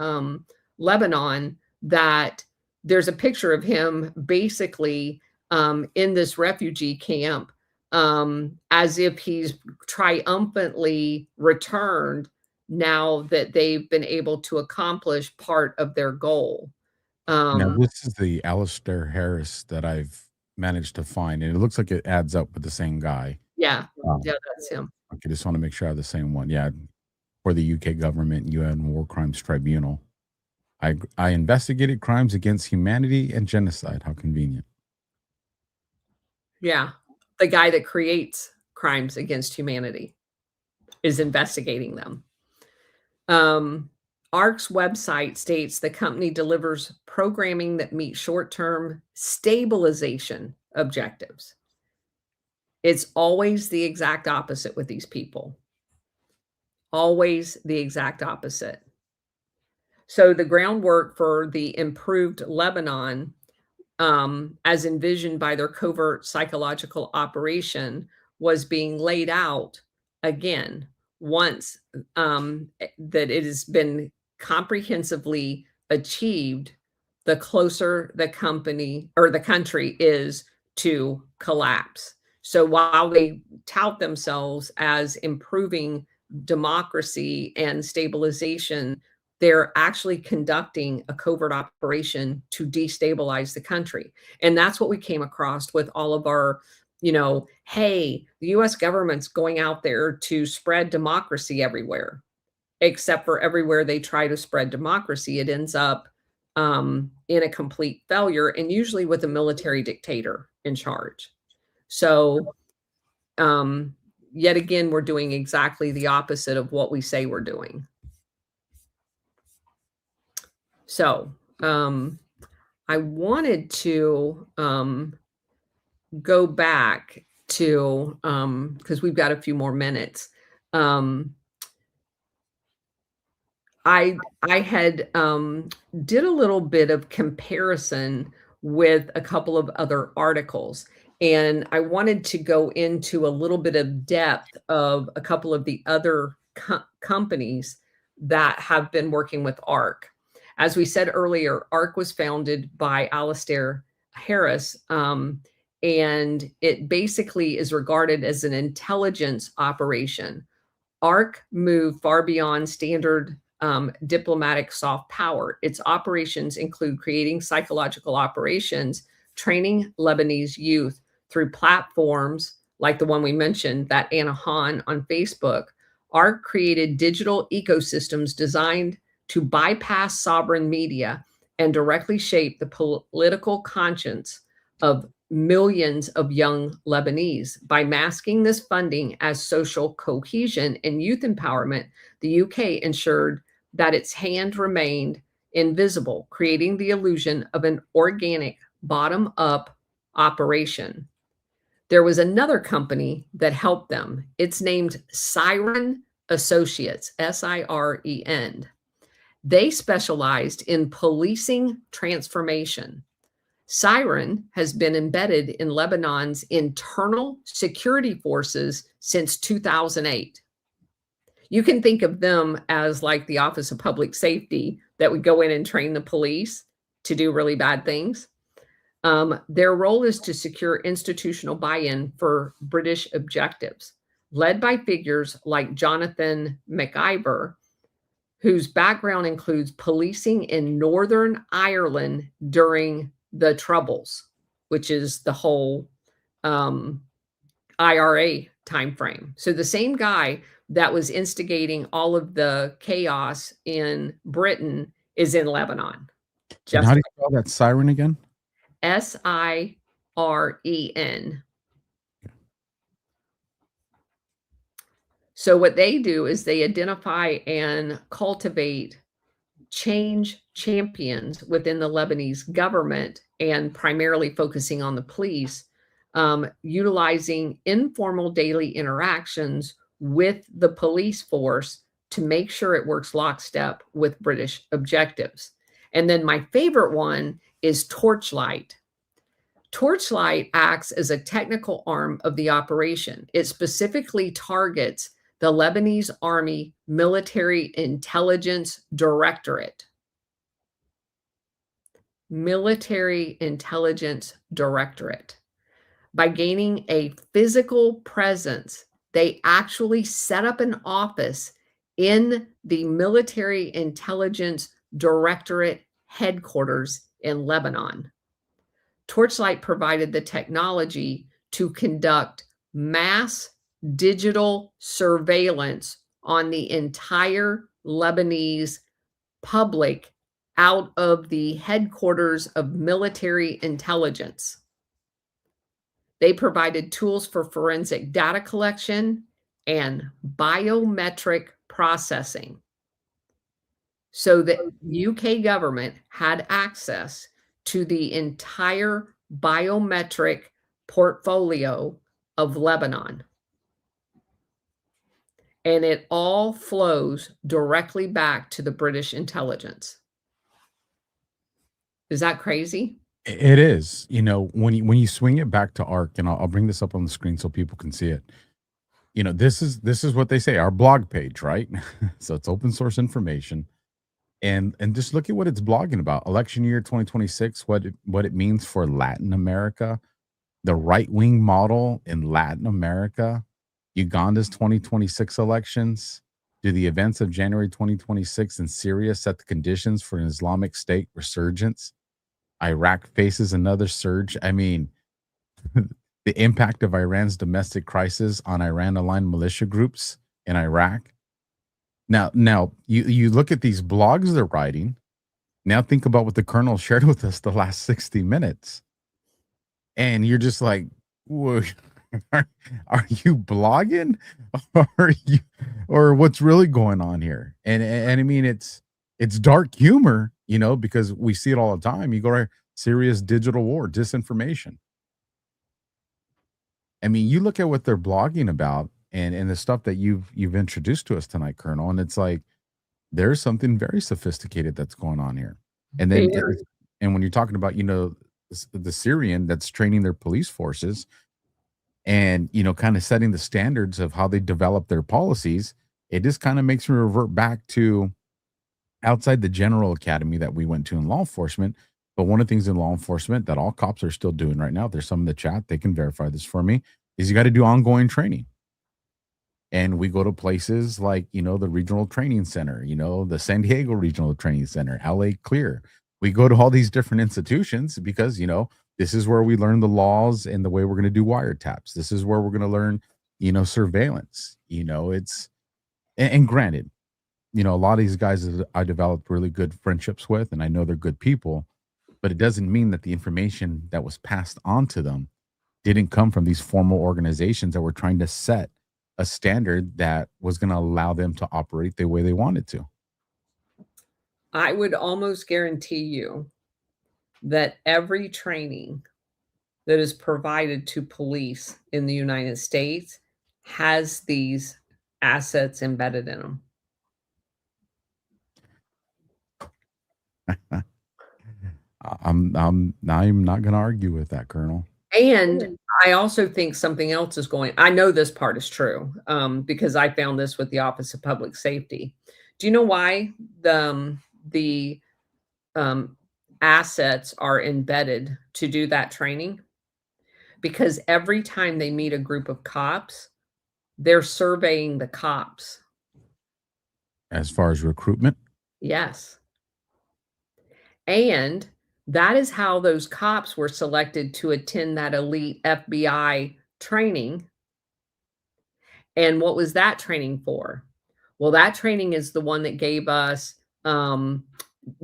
Lebanon that there's a picture of him basically in this refugee camp as if he's triumphantly returned now that they've been able to accomplish part of their goal. Now, Um, this is the Alistair Harris that I've managed to find, and it looks like it adds up with the same guy. yeah, Um, yeah, that's him. okay, just want to make sure I have the same one. Yeah, for the UK government, UN War Crimes Tribunal. I investigated crimes against humanity and genocide. How convenient. Yeah, the guy that creates crimes against humanity is investigating them. ARC's website states the company delivers programming that meets short-term stabilization objectives. It's always the exact opposite with these people. Always the exact opposite. So the groundwork for the improved Lebanon, as envisioned by their covert psychological operation, was being laid out again once that it has been comprehensively achieved, the closer the company or the country is to collapse. So while they tout themselves as improving democracy and stabilization, they're actually conducting a covert operation to destabilize the country. And that's what we came across with all of our, hey, the US government's going out there to spread democracy everywhere, except for everywhere they try to spread democracy, it ends up in a complete failure, and usually with a military dictator in charge. So, yet again, we're doing exactly the opposite of what we say we're doing. So, I wanted to go back to, because we've got a few more minutes. I had did a little bit of comparison with a couple of other articles, and I wanted to go into a little bit of depth of a couple of the other companies that have been working with ARC. As we said earlier, ARC was founded by Alistair Harris, and it basically is regarded as an intelligence operation. ARC moved far beyond standard diplomatic soft power. Its operations include creating psychological operations, training Lebanese youth through platforms like the one we mentioned, that Anna Han on Facebook. ARC created digital ecosystems designed to bypass sovereign media and directly shape the political conscience of millions of young Lebanese. By masking this funding as social cohesion and youth empowerment, the UK ensured that its hand remained invisible, creating the illusion of an organic, bottom-up operation. There was another company that helped them. It's named Siren Associates, SIREN. They specialized in policing transformation. Siren has been embedded in Lebanon's internal security forces since 2008. You can think of them as like the Office of Public Safety that would go in and train the police to do really bad things. Their role is to secure institutional buy-in for British objectives, led by figures like Jonathan McIver, whose background includes policing in Northern Ireland during the Troubles, which is the whole IRA timeframe. So the same guy that was instigating all of the chaos in Britain is in Lebanon. And how do you spell that siren again? SIREN. So what they do is they identify and cultivate change champions within the Lebanese government, and primarily focusing on the police, utilizing informal daily interactions with the police force to make sure it works lockstep with British objectives. And then my favorite one is Torchlight. Torchlight acts as a technical arm of the operation. It specifically targets the Lebanese Army Military Intelligence Directorate. Military Intelligence Directorate. By gaining a physical presence, they actually set up an office in the Military Intelligence Directorate headquarters in Lebanon. Torchlight provided the technology to conduct mass digital surveillance on the entire Lebanese public out of the headquarters of military intelligence. They provided tools for forensic data collection and biometric processing so that UK government had access to the entire biometric portfolio of Lebanon. And it all flows directly back to the British intelligence. Is that crazy? It is. When you swing it back to ARC, and I'll bring this up on the screen so people can see it. This is what they say, our blog page, right? So it's open source information. And just look at what it's blogging about. Election year 2026, what it means for Latin America, the right-wing model in Latin America, Uganda's 2026 elections. Do the events of January 2026 in Syria set the conditions for an Islamic State resurgence? Iraq faces another surge. I mean, the impact of Iran's domestic crisis on Iran-aligned militia groups in Iraq. Now you look at these blogs they're writing. Now think about what the Colonel shared with us the last 60 minutes. And you're just like, whoa, are you blogging? Or what's really going on here? And I mean, it's dark humor, because we see it all the time. You go to serious digital war, disinformation. I mean, you look at what they're blogging about and the stuff that you've introduced to us tonight, Colonel, and it's like there's something very sophisticated that's going on here. And then and when you're talking about, the Syrian that's training their police forces and, kind of setting the standards of how they develop their policies, it just kind of makes me revert back to outside the general academy that we went to in law enforcement. But one of the things in law enforcement that all cops are still doing right now, there's some in the chat, they can verify this for me, is you got to do ongoing training. And we go to places like, the Regional Training Center, the San Diego Regional Training Center, LA Clear. We go to all these different institutions because, this is where we learn the laws and the way we're going to do wiretaps. This is where we're going to learn, surveillance. And granted, a lot of these guys I developed really good friendships with, and I know they're good people, but it doesn't mean that the information that was passed on to them didn't come from these formal organizations that were trying to set a standard that was going to allow them to operate the way they wanted to. I would almost guarantee you that every training that is provided to police in the United States has these assets embedded in them. I'm not going to argue with that, Colonel. And I also think something else is going. I know this part is true because I found this with the Office of Public Safety. Do you know why the assets are embedded to do that training? Because every time they meet a group of cops, they're surveying the cops. As far as recruitment? Yes. And that is how those cops were selected to attend that elite FBI training. And what was that training for? Well, that training is the one that gave us Dan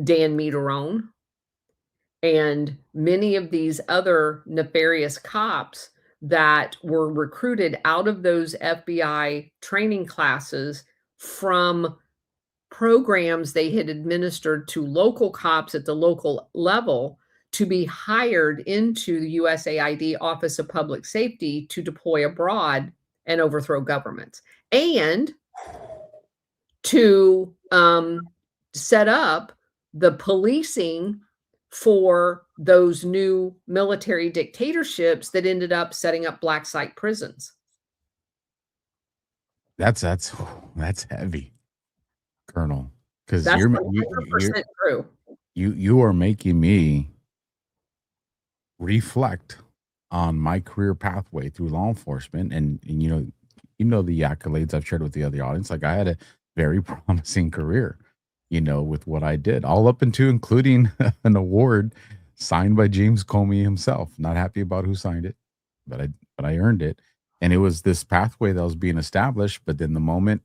Meterone and many of these other nefarious cops that were recruited out of those FBI training classes from programs they had administered to local cops at the local level to be hired into the USAID Office of Public Safety to deploy abroad and overthrow governments, and to set up the policing for those new military dictatorships that ended up setting up black site prisons. That's heavy, Colonel, because That's you're 100% true. You are making me reflect on my career pathway through law enforcement, and the accolades I've shared with the other audience. Like, I had a very promising career, with what I did, all up into including an award signed by James Comey himself. Not happy about who signed it, but I earned it. And it was this pathway that was being established. But then the moment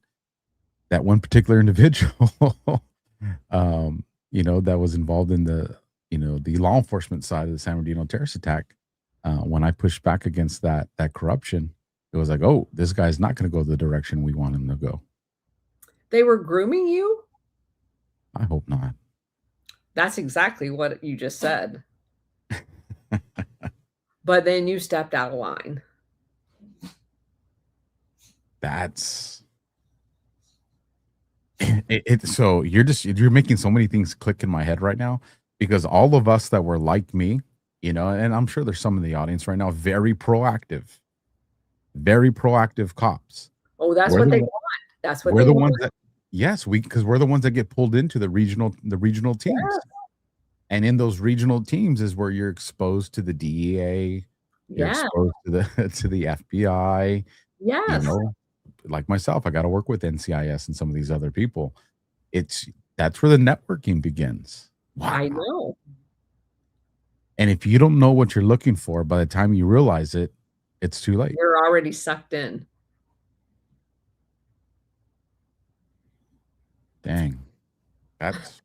that one particular individual, that was involved in the law enforcement side of the San Bernardino terrorist attack, when I pushed back against that corruption, it was like, oh, this guy's not going to go the direction we want him to go. They were grooming you? I hope not. That's exactly what you just said. But then you stepped out of line. That's it. So you're making so many things click in my head right now, because all of us that were like me, and I'm sure there's some in the audience right now, very proactive cops. Oh, that's what they want. That's what we're they the want. ones that, yes, because we're the ones that get pulled into the regional teams. Yeah. And in those regional teams is where you're exposed to the DEA, you're exposed to the FBI. Yes. Like myself, I got to work with NCIS and some of these other people. That's where the networking begins. Wow. I know. And if you don't know what you're looking for, by the time you realize it, it's too late. You're already sucked in. Dang. That's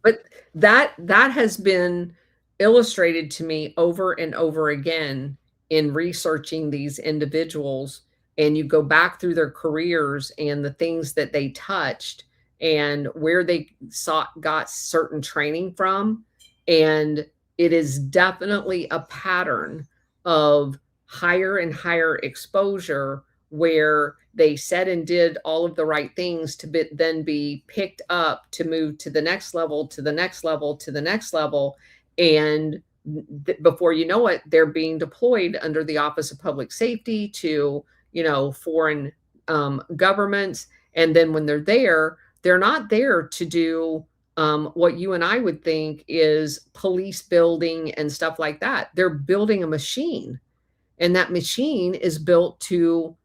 But that has been illustrated to me over and over again in researching these individuals. And you go back through their careers and the things that they touched and where they got certain training from. And it is definitely a pattern of higher and higher exposure, where they said and did all of the right things to then be picked up to move to the next level, to the next level, to the next level. And before you know it, they're being deployed under the Office of Public Safety to, foreign governments. And then when they're there, they're not there to do what you and I would think is police building and stuff like that. They're building a machine, and that machine is built to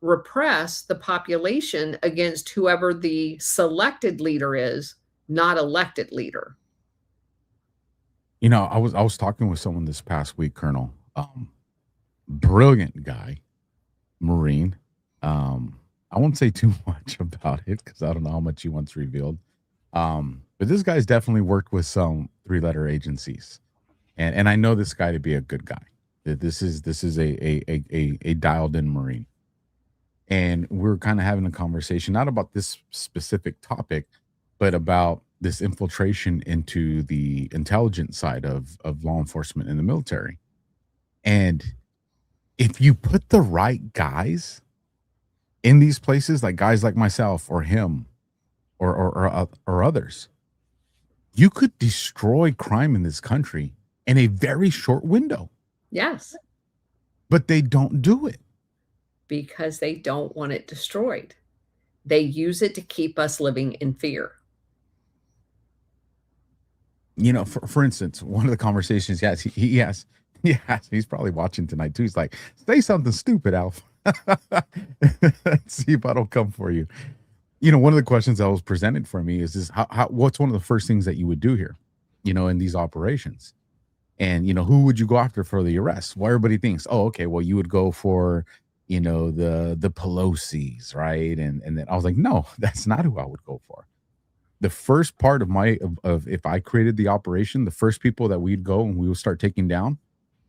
repress the population against whoever the selected leader is, not elected leader. I was talking with someone this past week, Colonel, brilliant guy, Marine. I won't say too much about it because I don't know how much he wants revealed. But this guy's definitely worked with some 3-letter agencies, and I know this guy to be a good guy. This is a dialed in Marine. And we're kind of having a conversation, not about this specific topic, but about this infiltration into the intelligence side of law enforcement in the military. And if you put the right guys in these places, like guys like myself or him or others, you could destroy crime in this country in a very short window. Yes. But they don't do it. Because they don't want it destroyed. They use it to keep us living in fear. For instance, one of the conversations, yes, he's probably watching tonight too. He's like, say something stupid, Alf. Let's see if I don't come for you. One of the questions that was presented for me is what's one of the first things that you would do here, in these operations? And, who would you go after for the arrest? Well, everybody thinks, oh, okay, well, you would go for, the Pelosi's, right? And then I was like, no, that's not who I would go for. The first part of if I created the operation, the first people that we'd go and we would start taking down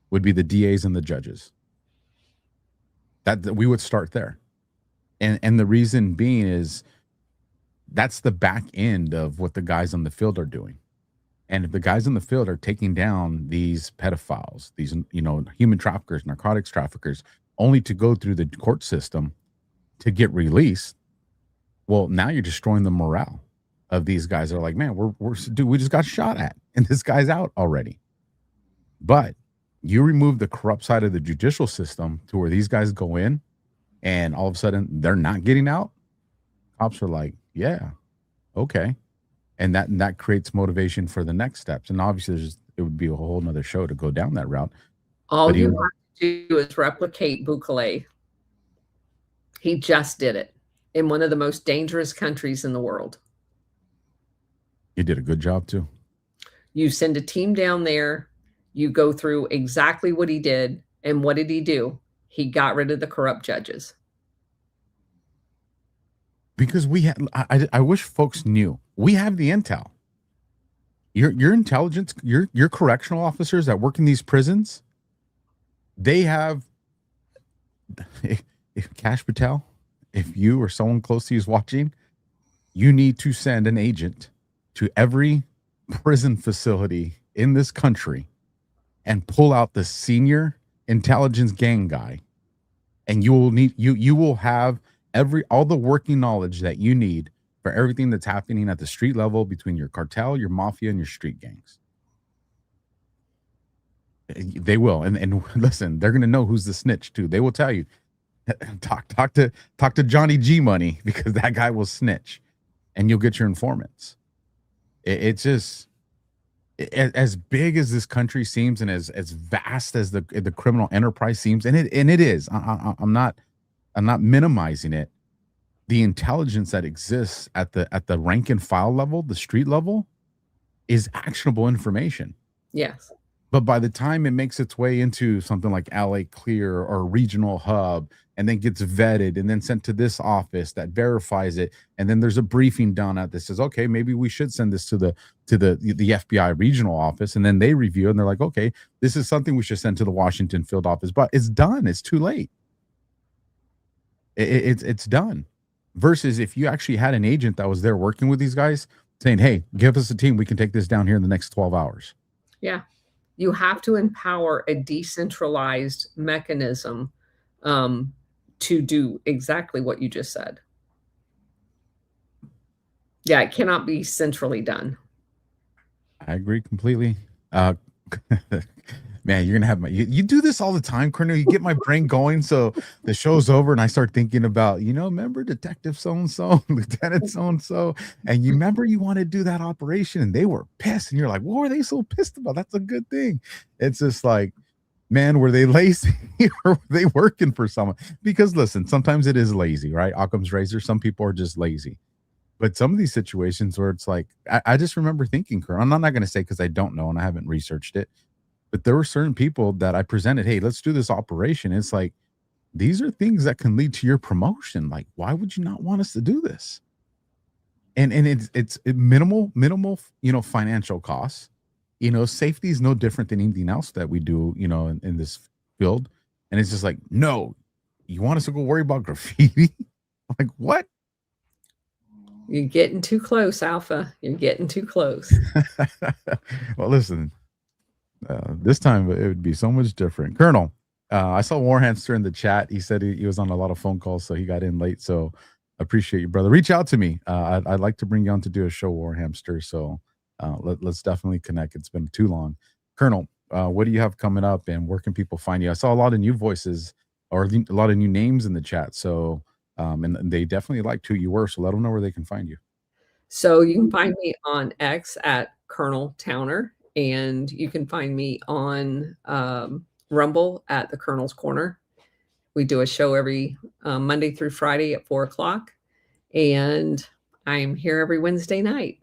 would be the DAs and the judges. That we would start there. And the reason being is that's the back end of what the guys on the field are doing. And if the guys in the field are taking down these pedophiles, these, human traffickers, narcotics traffickers, only to go through the court system to get released, well, now you're destroying the morale of these guys. They're like, man, we just got shot at, and this guy's out already. But you remove the corrupt side of the judicial system to where these guys go in, and all of a sudden they're not getting out. Cops are like, yeah, okay. And that creates motivation for the next steps. And obviously it would be a whole nother show to go down that route. All you have to do is replicate Bukele. He just did it. in one of the most dangerous countries in the world. He did a good job too. You send a team down there, you go through exactly what he did. And what did he do? He got rid of the corrupt judges. Because I wish folks knew, we have the intel. Your intelligence, your correctional officers that work in these prisons, they have, if Cash Patel, if you or someone close to you is watching, you need to send an agent to every prison facility in this country and pull out the senior intelligence gang guy, and you will have all the working knowledge that you need for everything that's happening at the street level between your cartel, your mafia, and your street gangs. They will, and listen, they're gonna know who's the snitch too. They will tell you, talk to Johnny G Money, because that guy will snitch, and you'll get your informants. It's just, as big as this country seems, and as vast as the criminal enterprise seems, and it is. I'm not minimizing it. The intelligence that exists at the rank and file level, the street level, is actionable information. Yes. But by the time it makes its way into something like LA Clear or regional hub, and then gets vetted and then sent to this office that verifies it, and then there's a briefing done at this says, okay, maybe we should send this to the FBI regional office, and then they review it and they're like, okay, this is something we should send to the Washington field office, but it's done. It's too late. It's done. Versus if you actually had an agent that was there working with these guys saying, hey, give us a team, we can take this down here in the next 12 hours. Yeah. You have to empower a decentralized mechanism to do exactly what you just said. Yeah, it cannot be centrally done. I agree completely. Man, you're gonna have you do this all the time, Colonel. You get my brain going, so the show's over and I start thinking about, remember Detective so-and-so, Lieutenant so-and-so, and you remember you want to do that operation and they were pissed, and you're like, what were they so pissed about? That's a good thing. It's just like, man, were they lazy or were they working for someone? Because listen, sometimes it is lazy, right? Occam's razor. Some people are just lazy. But some of these situations where it's like, I just remember thinking, Colonel, I'm not going to say because I don't know and I haven't researched it, but there were certain people that I presented, hey, let's do this operation. It's like, these are things that can lead to your promotion. Like, why would you not want us to do this? And it's minimal, financial costs. Safety is no different than anything else that we do, in this field. And it's just like, no, you want us to go worry about graffiti? Like, what? You're getting too close, Alpha. You're getting too close. Well, listen, this time it would be so much different. Colonel, I saw Warhamster in the chat. He said he was on a lot of phone calls, so he got in late. So appreciate you, brother. Reach out to me. I'd like to bring you on to do a show, Warhamster. So let's definitely connect. It's been too long. Colonel, what do you have coming up, and where can people find you? I saw a lot of new voices or a lot of new names in the chat. So and they definitely liked who you were. So let them know where they can find you. So you can find me on X at Colonel Towner, and you can find me on Rumble at the Colonel's Corner. We do a show every Monday through Friday at 4:00, and I'm here every Wednesday night.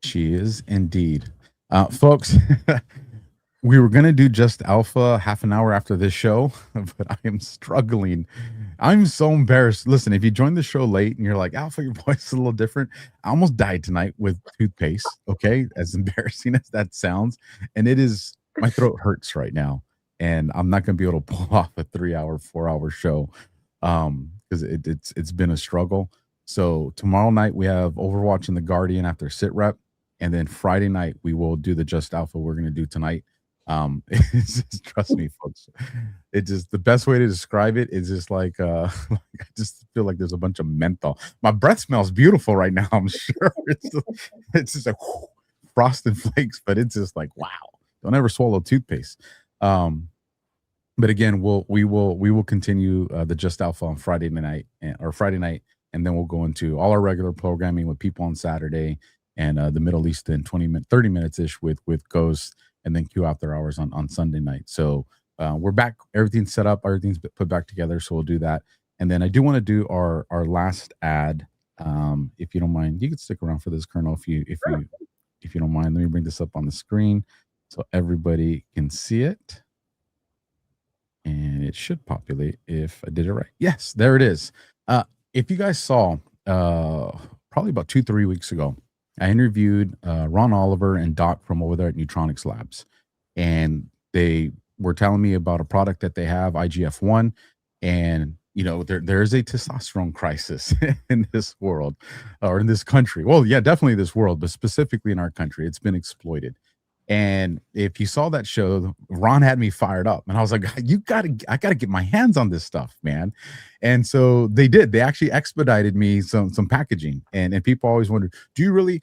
She is indeed. Folks, we were going to do Just Alpha half an hour after this show, but I am struggling. I'm so embarrassed. Listen, if you joined the show late and you're like, Alpha, your voice is a little different. I almost died tonight with toothpaste. Okay. As embarrassing as that sounds. And it is, my throat hurts right now. And I'm not going to be able to pull off a 3-hour, 4-hour show. Because it's been a struggle. So tomorrow night we have Overwatch and the Guardian after sit rep. And then Friday night we will do the Just Alpha we're going to do tonight. It's just, trust me, folks. It's just the best way to describe it is just like I just feel like there's a bunch of menthol. My breath smells beautiful right now. I'm sure it's just like frosted flakes, but it's just like, wow. Don't ever swallow toothpaste. But again, we will continue the Just Alpha on Friday night, and then we'll go into all our regular programming with people on Saturday and the Middle East in 30 minutes ish with Ghost. And then Q after hours on Sunday night. So we're back. Everything's set up. Everything's put back together. So we'll do that. And then I do want to do our last ad. If you don't mind, you can stick around for this, Colonel, if you don't mind. Let me bring this up on the screen so everybody can see it. And it should populate if I did it right. Yes, there it is. If you guys saw, probably about 2-3 weeks ago, I interviewed Ron Oliver and Doc from over there at Neutronics Labs. And they were telling me about a product that they have, IGF-1. And, you know, there is a testosterone crisis in this world, or in this country. Well, yeah, definitely this world, but specifically in our country. It's been exploited. And if you saw that show, Ron had me fired up, and I was like, I gotta get my hands on this stuff, man. And so they did. They actually expedited me some packaging. And people always wonder, do you really,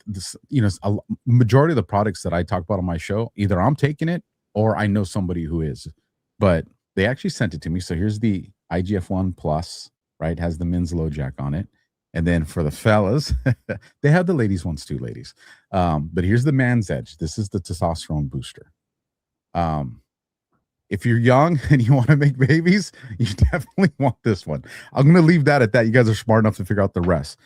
this, you know, a majority of the products that I talk about on my show, either I'm taking it or I know somebody who is. But they actually sent it to me. So here's the IGF-1 Plus, right? Has the men's low jack on it. And then for the fellas, they have the ladies ones too, ladies. But here's the man's edge. This is the testosterone booster. If you're young and you want to make babies, you definitely want this one. I'm going to leave that at that. You guys are smart enough to figure out the rest.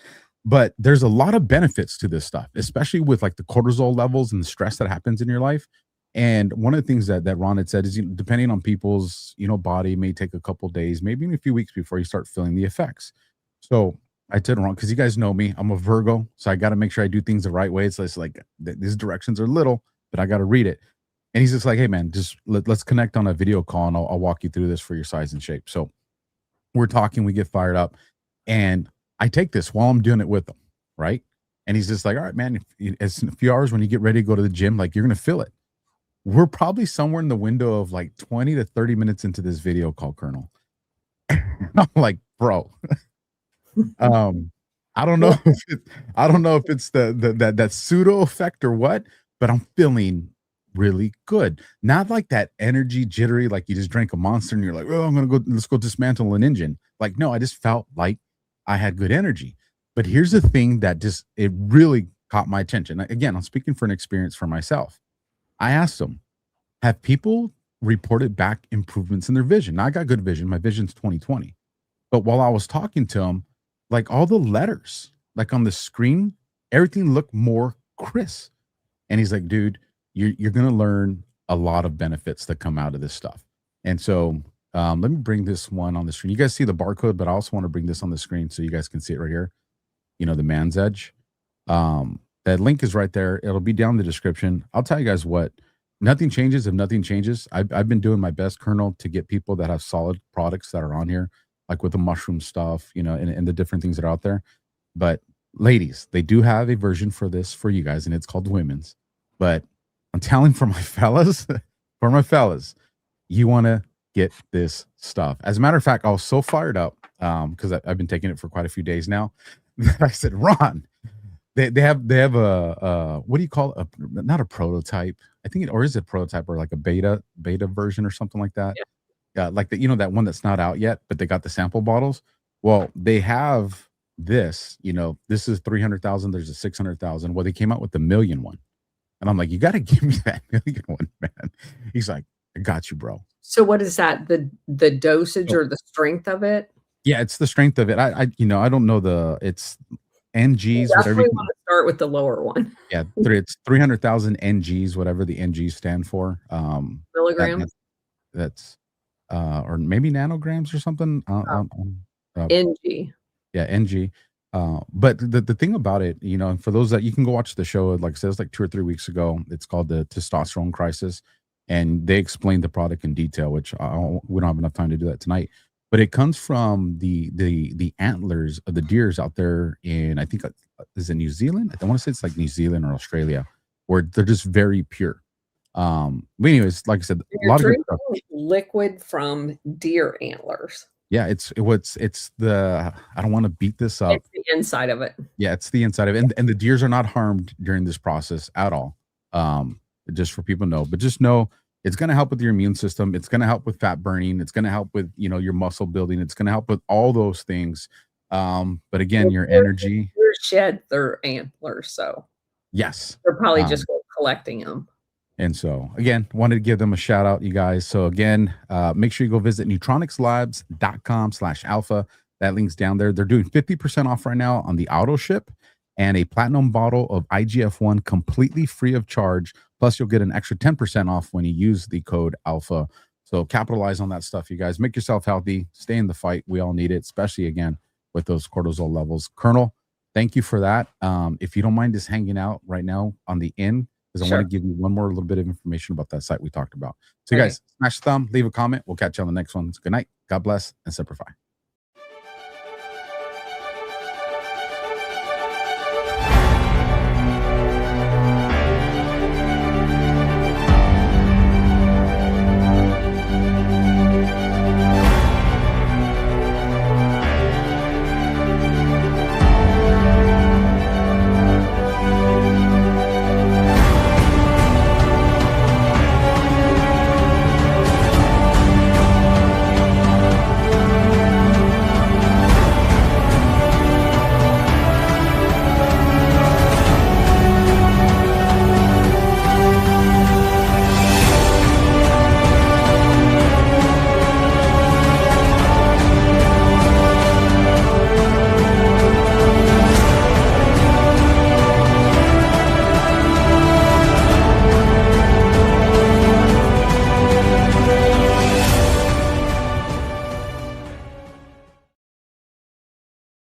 But there's a lot of benefits to this stuff, especially with like the cortisol levels and the stress that happens in your life. And one of the things that Ron had said is, depending on people's, body, it may take a couple days, maybe even a few weeks before you start feeling the effects. So I did wrong, because you guys know me. I'm a Virgo, so I got to make sure I do things the right way. So it's like these directions are little, but I got to read it. And he's just like, hey, man, just let's connect on a video call, and I'll walk you through this for your size and shape. So we're talking, we get fired up, and I take this while I'm doing it with him, right? And he's just like, all right, man, it's in a few hours when you get ready to go to the gym, like, you're going to feel it. We're probably somewhere in the window of like 20 to 30 minutes into this video call, Colonel. I'm like, bro. I don't know if it's that pseudo effect or what, but I'm feeling really good. Not like that energy jittery, like you just drank a Monster and you're like, oh, let's go dismantle an engine. Like, no, I just felt like I had good energy. But here's the thing that it really caught my attention. Again, I'm speaking for an experience for myself. I asked them, have people reported back improvements in their vision? Now, I got good vision. My vision's 20/20. But while I was talking to them, like all the letters, like on the screen, everything looked more crisp. And he's like, dude, you're going to learn a lot of benefits that come out of this stuff. And so let me bring this one on the screen. You guys see the barcode, but I also want to bring this on the screen so you guys can see it right here. The man's edge. That link is right there. It'll be down in the description. I'll tell you guys what, nothing changes if nothing changes. I've been doing my best, Colonel, to get people that have solid products that are on here, like with the mushroom stuff, and the different things that are out there. But ladies, they do have a version for this for you guys, and it's called women's. But I'm telling for my fellas, you want to get this stuff. As a matter of fact, I was so fired up because I've been taking it for quite a few days now. I said, Ron, they have a what do you call it? Not a prototype, I think, or is it a prototype or like a beta version or something like that? Yeah. Like that one that's not out yet, but they got the sample bottles. Well, they have this, this is 300,000. There's a 600,000. Well, they came out with the 1 million one. And I'm like, you got to give me that 1 million one, man. He's like, I got you, bro. So what is that? The dosage or the strength of it? Yeah, it's the strength of it. I don't know it's NGs, whatever. You want to start with the lower one. Yeah, it's 300,000 NGs, whatever the NGs stand for. Milligrams. That's or maybe nanograms or something. NG. Yeah, NG. But the thing about it, and for those that you can go watch the show, like I said, it's like 2 or 3 weeks ago. It's called the testosterone crisis, and they explained the product in detail, which we don't have enough time to do that tonight. But it comes from the antlers of the deers out there in, I think, is it New Zealand? I want to say it's like New Zealand or Australia, where they're just very pure. But anyways, like I said, a lot of good stuff. Liquid from deer antlers. Yeah, it's the, I don't want to beat this up. It's the inside of it. Yeah, it's the inside of it. And the deers are not harmed during this process at all. Just for people to know. But just know it's going to help with your immune system. It's going to help with fat burning. It's going to help with, your muscle building. It's going to help with all those things. But again, your energy. Deer shed their antlers, so. Yes. They're probably just collecting them. And so, again, wanted to give them a shout out, you guys. So, again, make sure you go visit neutronicslabs.com/alpha. That link's down there. They're doing 50% off right now on the auto ship and a platinum bottle of IGF-1 completely free of charge. Plus, you'll get an extra 10% off when you use the code ALPHA. So, capitalize on that stuff, you guys. Make yourself healthy. Stay in the fight. We all need it, especially, again, with those cortisol levels. Colonel, thank you for that. If you don't mind just hanging out right now on the end, because I want to give you one more little bit of information about that site we talked about. So, you guys, smash the thumb, leave a comment. We'll catch you on the next one. Good night. God bless, and Semper Fi.